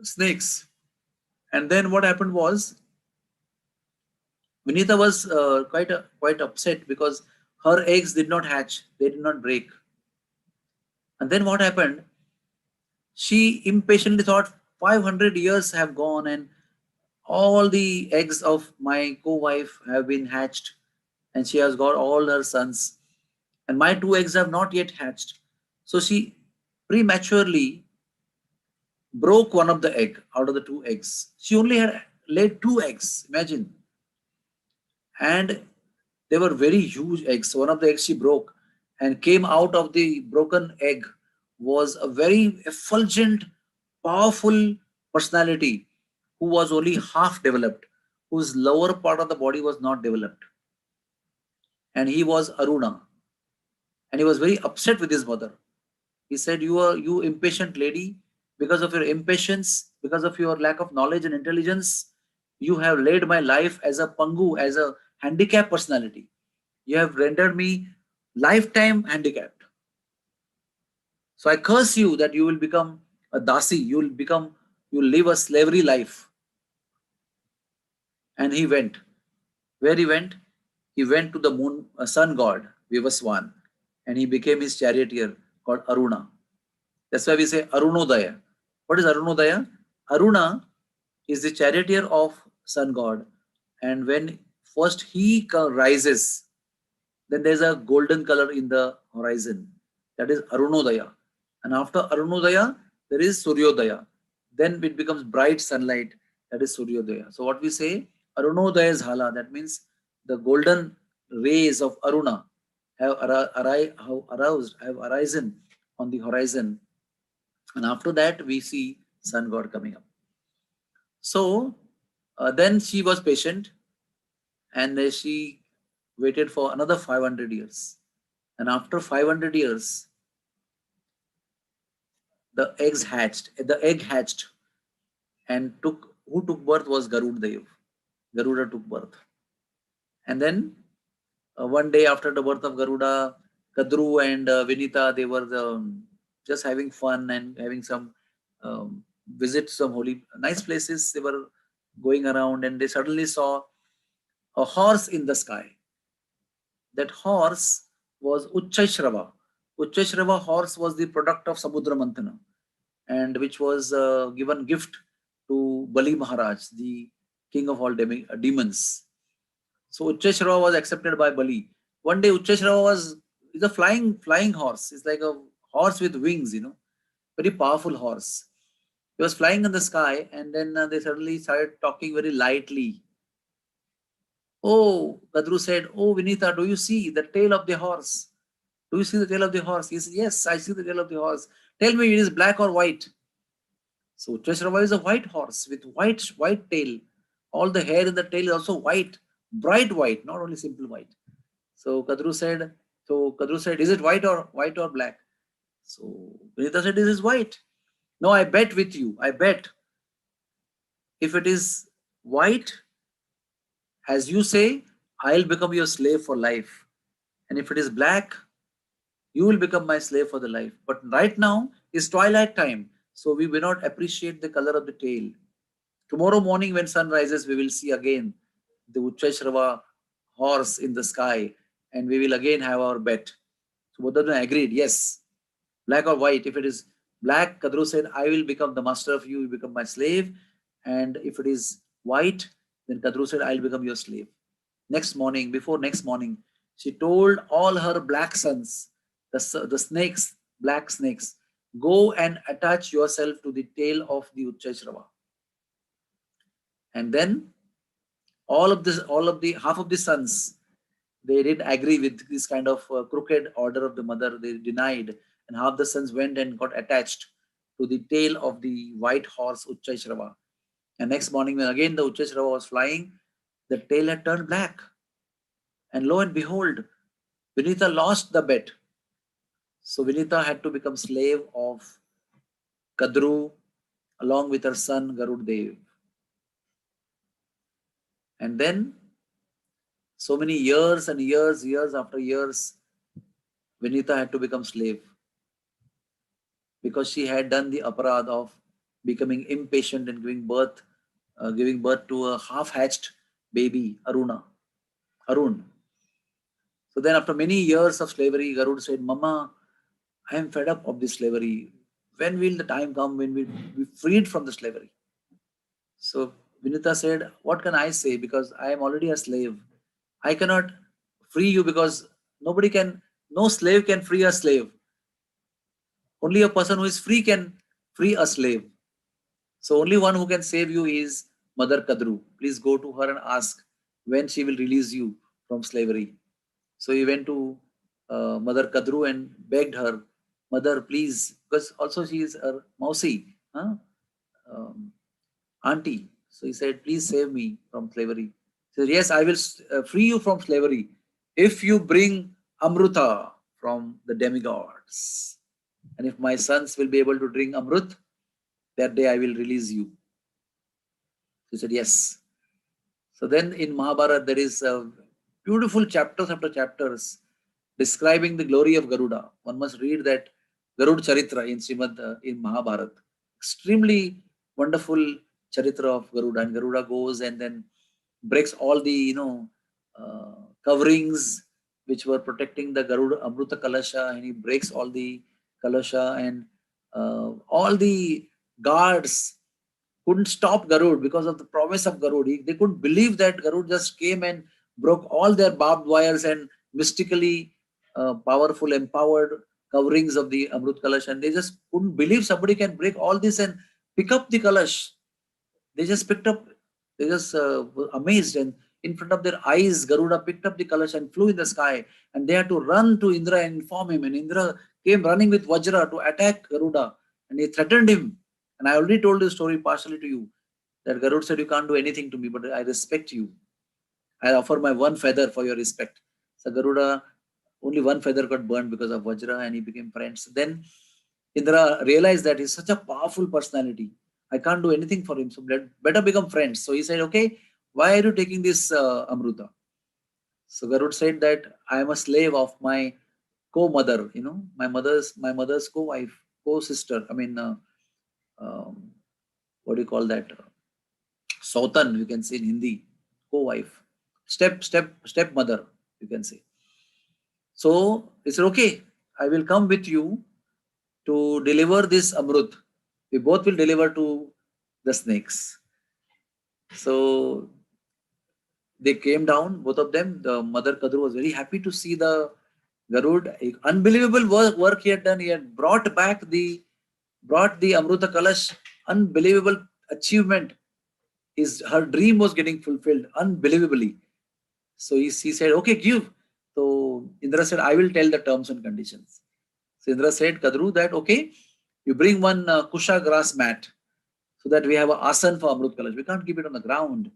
snakes. And then what happened was Vinita was quite upset because her eggs did not hatch, they did not break. And then what happened? She impatiently thought 500 years have gone and all the eggs of my co-wife have been hatched and she has got all her sons and my two eggs have not yet hatched. So she prematurely broke one of the egg out of the two eggs. She only had laid two eggs, imagine. And they were very huge eggs. So one of the eggs she broke and came out of the broken egg was a very effulgent, powerful personality who was only half developed, whose lower part of the body was not developed. And he was Aruna. And he was very upset with his mother. He said, you impatient lady, because of your impatience, because of your lack of knowledge and intelligence, you have laid my life as a pangu, as a handicapped personality. You have rendered me lifetime handicapped. So I curse you that you will become a dasi, you will live a slavery life. And he went. Where he went? He went to the moon, sun god, Vivaswan, and he became his charioteer called Aruna. That's why we say Arunodaya. What is Arunodaya? Aruna is the charioteer of sun god. And when first he rises, then there's a golden color in the horizon. That is Arunodaya. And after Arunodaya, there is Suryodaya. Then it becomes bright sunlight. That is Suryodaya. So what we say, Arunodaya is Hala. That means the golden rays of Aruna have arisen on the horizon. And after that, we see sun god coming up. So then she was patient and she waited for another 500 years. And after 500 years, the egg hatched and who took birth was Garuda Dev. Garuda took birth. And then one day after the birth of Garuda, Kadru and Vinita, they were just having fun and having some visit some holy, nice places. They were going around and they suddenly saw a horse in the sky. That horse was Uchchaishrava. Uchchaishrava horse was the product of Samudra Mantana and which was given gift to Bali Maharaj, the king of all demons. So Uchchaishrava was accepted by Bali. One day Uchchaishrava is a flying horse. It's like a horse with wings, very powerful horse. He was flying in the sky and then they suddenly started talking very lightly. Oh, Kadru said, oh, Vinita, do you see the tail of the horse? Do you see the tail of the horse? He said, yes, I see the tail of the horse. Tell me, it is black or white? So Uchchaishrava is a white horse with white tail. All the hair in the tail is also white, bright white, not only simple white. So Kadru said, is it white or black? So Vinita said, this is white. No, I bet with you. I bet if it is white, as you say, I'll become your slave for life. And if it is black, you will become my slave for the life. But right now is twilight time, so we will not appreciate the color of the tail. Tomorrow morning when sun rises, we will see again the Uchchaishrava horse in the sky and we will again have our bet. So both of them agreed, yes, black or white. If it is black, Kadru said, I will become the master of you, you become my slave. And if it is white, then Kadru said, I'll become your slave. Before next morning, she told all her black sons, the snakes, black snakes, go and attach yourself to the tail of the Uchchaishrava. And then all of the half of the sons, they didn't agree with this kind of crooked order of the mother. They denied, and half the sons went and got attached to the tail of the white horse Uchchaishrava. And next morning, when again the Uchchaishrava was flying, the tail had turned black. And lo and behold, Vinita lost the bet. So Vinita had to become slave of Kadru along with her son Garud Dev. And then so many years and years, years after years, Vinita had to become slave because she had done the aparad of becoming impatient and giving birth to a half-hatched baby, Arun. So then, after many years of slavery, Garud said, "Mama, I am fed up of this slavery. When will the time come when we be freed from the slavery?" So Vinita said, "What can I say? Because I am already a slave. I cannot free you because no slave can free a slave. Only a person who is free can free a slave. So only one who can save you is Mother Kadru. Please go to her and ask when she will release you from slavery." So he went to Mother Kadru and begged her, "Mother, please," because also she is her mausi, huh? um, auntie. So he said, "Please save me from slavery." He said, "Yes, I will free you from slavery if you bring Amruta from the demigods. And if my sons will be able to drink Amrut, that day I will release you." He said, "Yes." So then in Mahabharata, there is beautiful chapters after chapters describing the glory of Garuda. One must read that Garud Charitra in Mahabharata. Extremely wonderful Charitra of Garuda. And Garuda goes and then breaks all the, coverings which were protecting the Garuda Amruta Kalasha, and he breaks all the Kalasha, and all the guards couldn't stop Garud because of the promise of Garud. They couldn't believe that Garud just came and broke all their barbed wires and mystically powerful, empowered coverings of the Amrut Kalash. And they just couldn't believe somebody can break all this and pick up the Kalash. They just picked up, they just were amazed. And in front of their eyes, Garuda picked up the Kalash and flew in the sky. And they had to run to Indra and inform him. And Indra came running with Vajra to attack Garuda. And he threatened him. And I already told this story partially to you, that Garud said, "You can't do anything to me, but I respect you. I offer my one feather for your respect." So Garuda, only one feather got burned because of Vajra, and he became friends. Then Indra realized that he's such a powerful personality. I can't do anything for him, so better become friends. So he said, "Okay, why are you taking this Amruta?" So Garud said that I am a slave of my co-mother, my mother's co-wife, co-sister. I mean, um, what do you call that? Sautan, you can say in Hindi, co-wife, stepmother, you can say. So he said, "Okay, I will come with you to deliver this Amrut. We both will deliver to the snakes." So they came down, both of them. The mother Kadru was very happy to see the Garud. Unbelievable work he had done. He had brought the Amruta Kalash. Unbelievable achievement. Her dream was getting fulfilled unbelievably. So he said, "Okay, give." So Indra said, "I will tell the terms and conditions." So Indra said, Kadru, that okay, you bring one kusha grass mat so that we have an asan for Amrut Kalash. We can't keep it on the ground.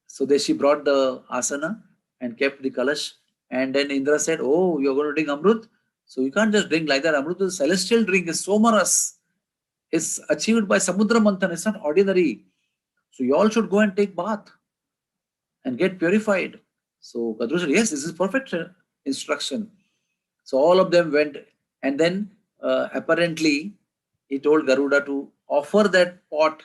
So then she brought the asana and kept the Kalash. And then Indra said, "Oh, you're going to drink Amrut? So you can't just drink like that. Amrut is a celestial drink, it's somaras. It's achieved by Samudra Manthan. It's not ordinary. So you all should go and take bath and get purified." So Kadru said, "Yes, this is perfect instruction." So all of them went, and then apparently he told Garuda to offer that pot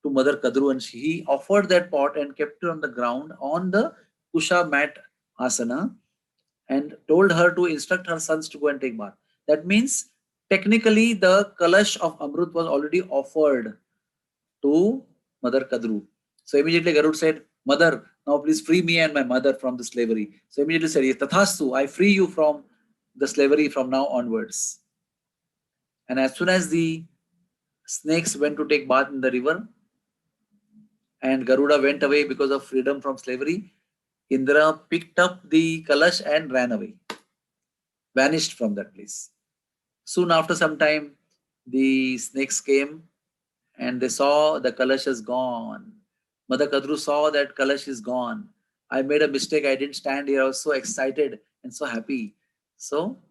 to Mother Kadru, and he offered that pot and kept it on the ground on the Kusha mat asana, and told her to instruct her sons to go and take bath. That means technically the Kalash of Amrut was already offered to Mother Kadru. So immediately Garud said, "Mother, now please free me and my mother from the slavery." So immediately said, "Yes, Tathastu, I free you from the slavery from now onwards." And as soon as the snakes went to take bath in the river and Garuda went away because of freedom from slavery, Indra picked up the Kalash and ran away, vanished from that place. Soon after some time, the snakes came and they saw the Kalash is gone. Mother Kadru saw that Kalash is gone. "I made a mistake. I didn't stand here. I was so excited and so happy." So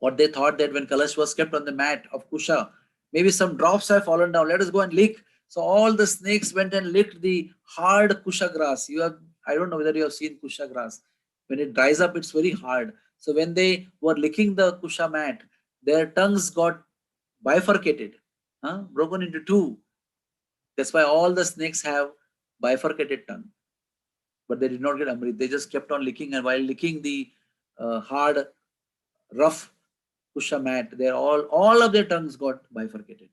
What they thought that when Kalash was kept on the mat of Kusha, maybe some drops have fallen down. Let us go and lick. So all the snakes went and licked the hard Kusha grass. You have, I don't know whether you have seen Kusha grass. When it dries up, it's very hard. So when they were licking the Kusha mat, their tongues got bifurcated, broken into two. That's why all the snakes have bifurcated tongue. But they did not get Amrit. They just kept on licking, and while licking the hard, rough Kusha mat, they all of their tongues got bifurcated.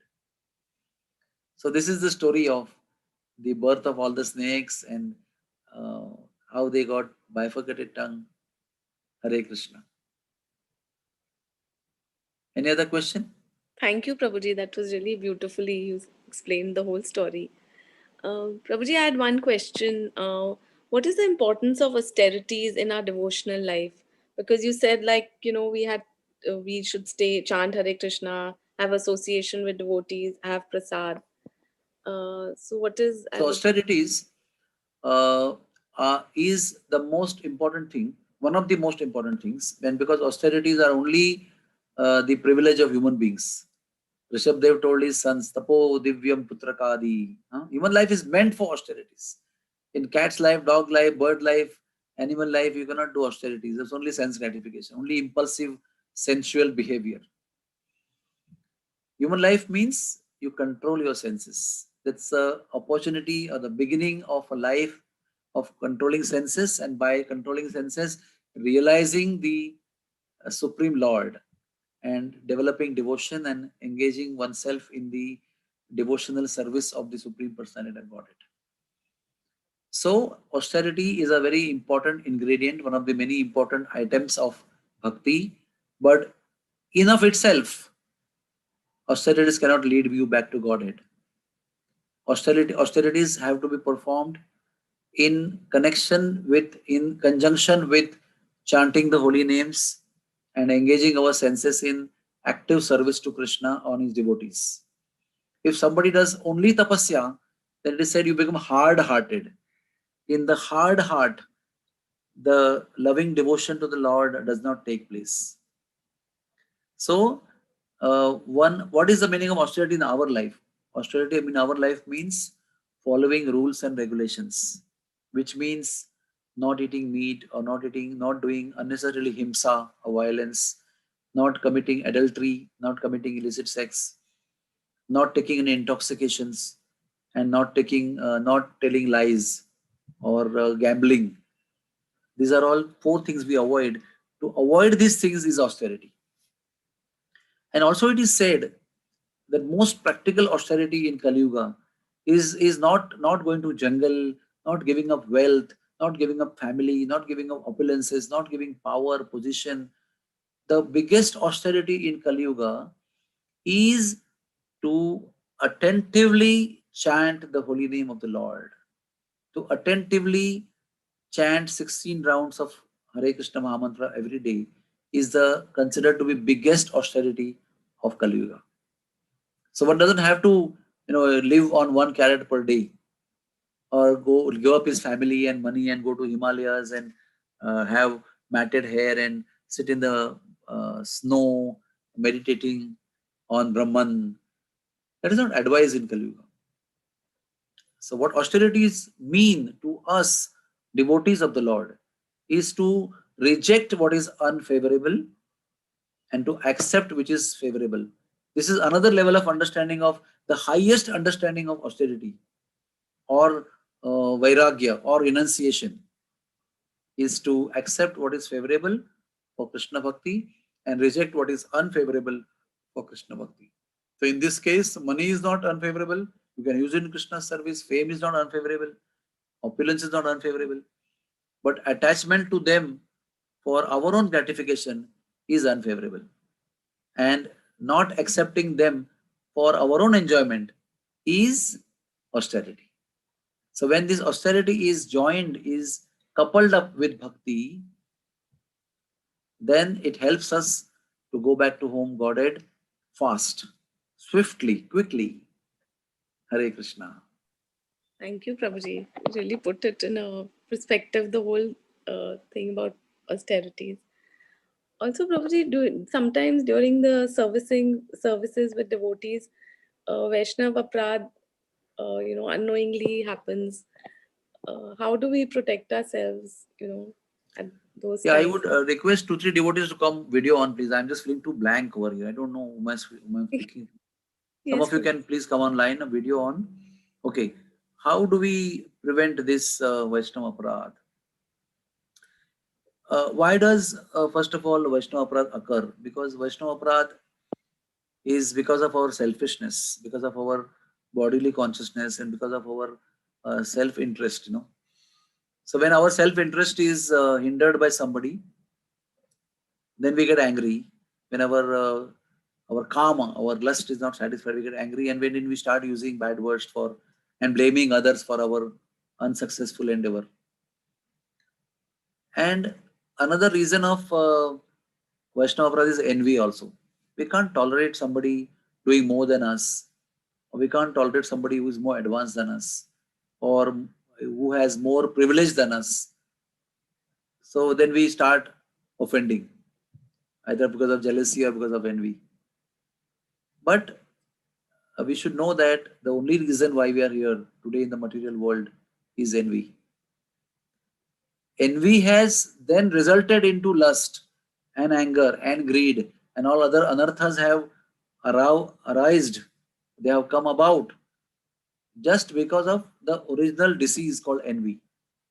So this is the story of the birth of all the snakes and uh, how they got bifurcated tongue. Hare Krishna. Any other question? Thank you, Prabhuji. That was really beautifully you explained the whole story. Prabhuji, I had one question. What is the importance of austerities in our devotional life? Because you said, like, we should stay, chant Hare Krishna, have association with devotees, have prasad. So, what is, I So would, austerities is the most important thing, one of the most important things, and because austerities are only the privilege of human beings. Rishabdev told his sons, Tapo Divyam Putrakadi. Human life is meant for austerities. In cat's life, dog life, bird life, animal life, you cannot do austerities. It's only sense gratification, only impulsive, sensual behavior. Human life means you control your senses. That's a opportunity or the beginning of a life of controlling senses, and by controlling senses, realizing the Supreme Lord and developing devotion and engaging oneself in the devotional service of the Supreme Personality of Godhead. So, austerity is a very important ingredient, one of the many important items of bhakti, but in of itself, austerities cannot lead you back to Godhead. Austerities have to be performed in conjunction with chanting the holy names and engaging our senses in active service to Krishna on his devotees. If somebody does only tapasya, then it is said you become hard-hearted. In the hard heart, the loving devotion to the Lord does not take place. So, what is the meaning of austerity in our life? Austerity in our life means following rules and regulations, which means not eating meat or not doing unnecessarily himsa or violence, not committing adultery, not committing illicit sex, not taking any intoxications, and not telling lies or gambling. These are all four things we avoid. To avoid these things is austerity. And also it is said that most practical austerity in Kali Yuga is not going to jungle, not giving up wealth, not giving up family, not giving up opulences, not giving power, position. The biggest austerity in Kali Yuga is to attentively chant the holy name of the Lord, to attentively chant 16 rounds of Hare Krishna Mahamantra every day is the considered to be biggest austerity of Kali Yuga. So one doesn't have to, live on 1 carat per day or go give up his family and money and go to Himalayas and have matted hair and sit in the snow meditating on Brahman. That is not advised in Kali Yuga. So what austerities mean to us, devotees of the Lord, is to reject what is unfavorable and to accept which is favorable. This is another level of understanding of the highest understanding of austerity or vairagya or renunciation is to accept what is favorable for Krishna Bhakti and reject what is unfavorable for Krishna Bhakti. So in this case, money is not unfavorable. You can use it in Krishna's service. Fame is not unfavorable. Opulence is not unfavorable. But attachment to them for our own gratification is unfavorable. And not accepting them for our own enjoyment is austerity. So when this austerity is coupled up with bhakti, then it helps us to go back to home Godhead fast, swiftly, quickly. Hare Krishna. thank you, Prabhuji. Really put it in a perspective, the whole thing about austerities. Also, Prabhuji, sometimes during the services with devotees, Vaishnav Aprad, unknowingly happens. How do we protect ourselves, at those Yeah, I times? would request 2, 3 devotees to come video on, please. I'm just feeling too blank over here. I don't know whom I'm speaking. Some Yes, of you Prabhuji. can please come online, a video on. Okay. How do we prevent this Vaishnava Aparad? Why does, first of all, Vaishnava Aparad occur? Because Vaishnava Aparad is because of our selfishness, because of our bodily consciousness, and because of our self-interest. So when our self-interest is hindered by somebody, then we get angry. When our karma, our lust is not satisfied, we get angry, and when we start using bad words for and blaming others for our unsuccessful endeavor. And another reason of Vaishnava Aparad is envy also. We can't tolerate somebody doing more than us, or we can't tolerate somebody who is more advanced than us, or who has more privilege than us. So then we start offending, either because of jealousy or because of envy. But we should know that the only reason why we are here today in the material world is envy. Envy has then resulted into lust and anger and greed, and all other anarthas have arisen. They have come about just because of the original disease called envy.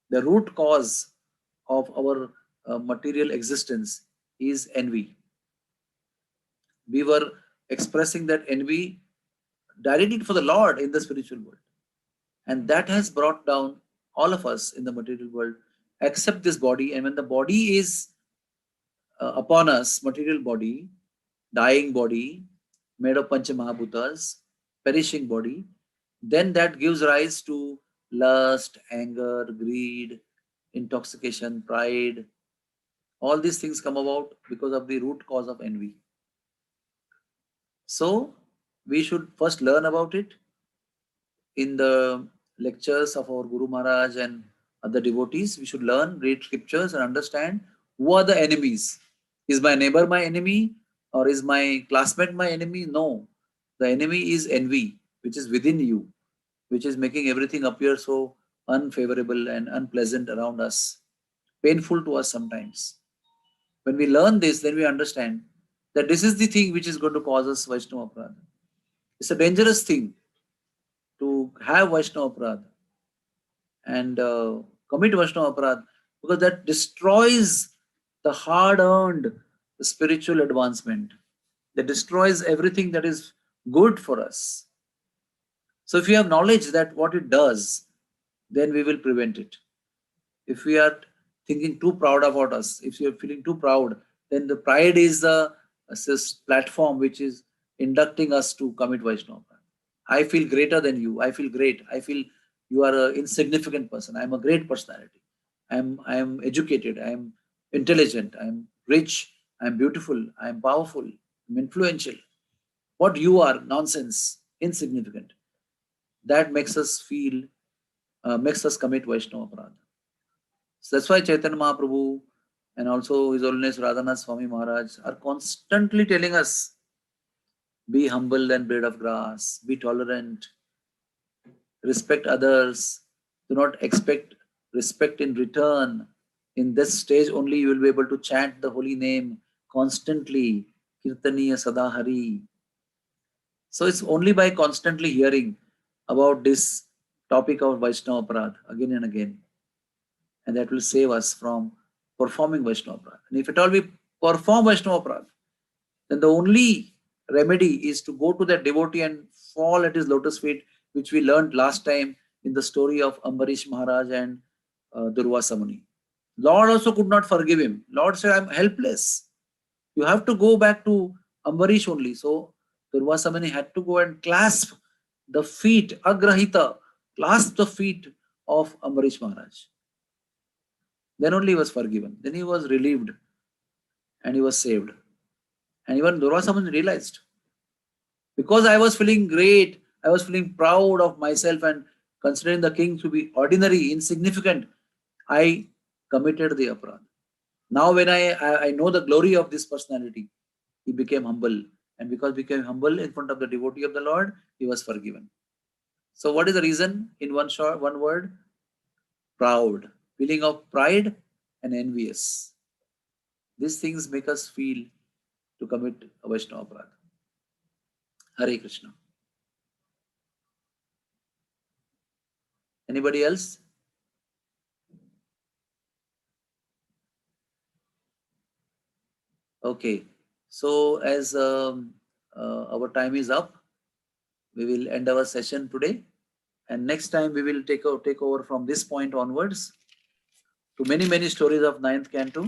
The root cause of our material existence is envy. We were expressing that envy directly for the Lord in the spiritual world. And that has brought down all of us in the material world, except this body. And when the body is upon us, material body, dying body, made of Pancha Mahabhutas, perishing body, then that gives rise to lust, anger, greed, intoxication, pride. All these things come about because of the root cause of envy. So we should first learn about it in the lectures of our Guru Maharaj and other devotees. We should learn, read scriptures, and understand who are the enemies. Is my neighbor my enemy, or is my classmate my enemy? No. The enemy is envy, which is within you, which is making everything appear so unfavorable and unpleasant around us, painful to us sometimes. When we learn this, then we understand that this is the thing which is going to cause us Vaishnava Aparadha. It's a dangerous thing to have Vaishnava Aparadha and commit Vaishnava Aparadha, because that destroys the hard earned spiritual advancement, that destroys everything that is good for us. So, if we have knowledge that what it does, then we will prevent it. If we are thinking too proud about us, if you are feeling too proud, then the pride is the platform which is inducting us to commit Vaishnava. I feel greater than you. I feel great. I feel you are an insignificant person. I am a great personality. I am educated. I am intelligent. I am rich. I am beautiful. I am powerful. I am influential. What you are, nonsense, insignificant. That makes us feel, makes us commit Vaishnava Aparadha. So that's why Chaitanya Mahaprabhu and also His Holiness Radhanath Swami Maharaj are constantly telling us, be humble and blade of grass, be tolerant, respect others, do not expect respect in return. In this stage only you will be able to chant the holy name constantly, Kirtaniya Sadahari. So it's only by constantly hearing about this topic of Vaishnava Aparadha again and again, and that will save us from performing Vaishnava Aparadha. And if at all we perform Vaishnava Aparadha, then the only remedy is to go to that devotee and fall at his lotus feet, which we learned last time in the story of Ambarish Maharaj and Durvasa Muni. Lord also could not forgive him. Lord said, I'm helpless. You have to go back to Ambarish only. So Durvasa Muni had to go and clasp the feet, Agrahita, clasp the feet of Ambarish Maharaj. Then only he was forgiven. Then he was relieved and he was saved. And even Durvasa Muni realized, because I was feeling great, I was feeling proud of myself and considering the king to be ordinary, insignificant, I committed the aparadha. Now when I know the glory of this personality, he became humble. And because he became humble in front of the devotee of the Lord, he was forgiven. So what is the reason? In one word, proud. Feeling of pride and envious. These things make us feel to commit a Vaishnava aparadha. Hare Krishna. Anybody else? Okay. So as our time is up, we will end our session today. And next time we will take over from this point onwards to many stories of ninth canto,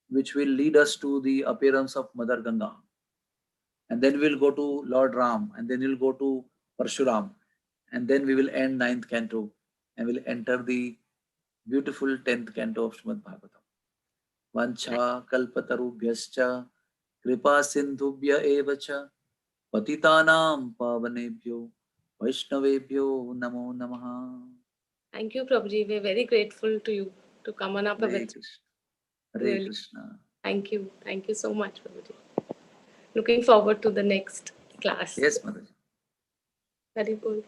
which will lead us to the appearance of Mother Ganga. And then we'll go to Lord Ram, and then we'll go to Parshuram, and then we will end ninth canto, and we'll enter the beautiful 10th canto of Srimad Bhagavatam. Vancha kalpatarubhyascha kripa sindhubhya evacha patitanam pavanebhyo vaishnavebhyo namo namaha. Thank you, Prabhuji. We're very grateful to you to come on up Hare with. Krishna. Hare Really. Krishna. Thank you. Thank you so much, Prabhuji. Looking forward to the next class. Yes, Mother. Very good.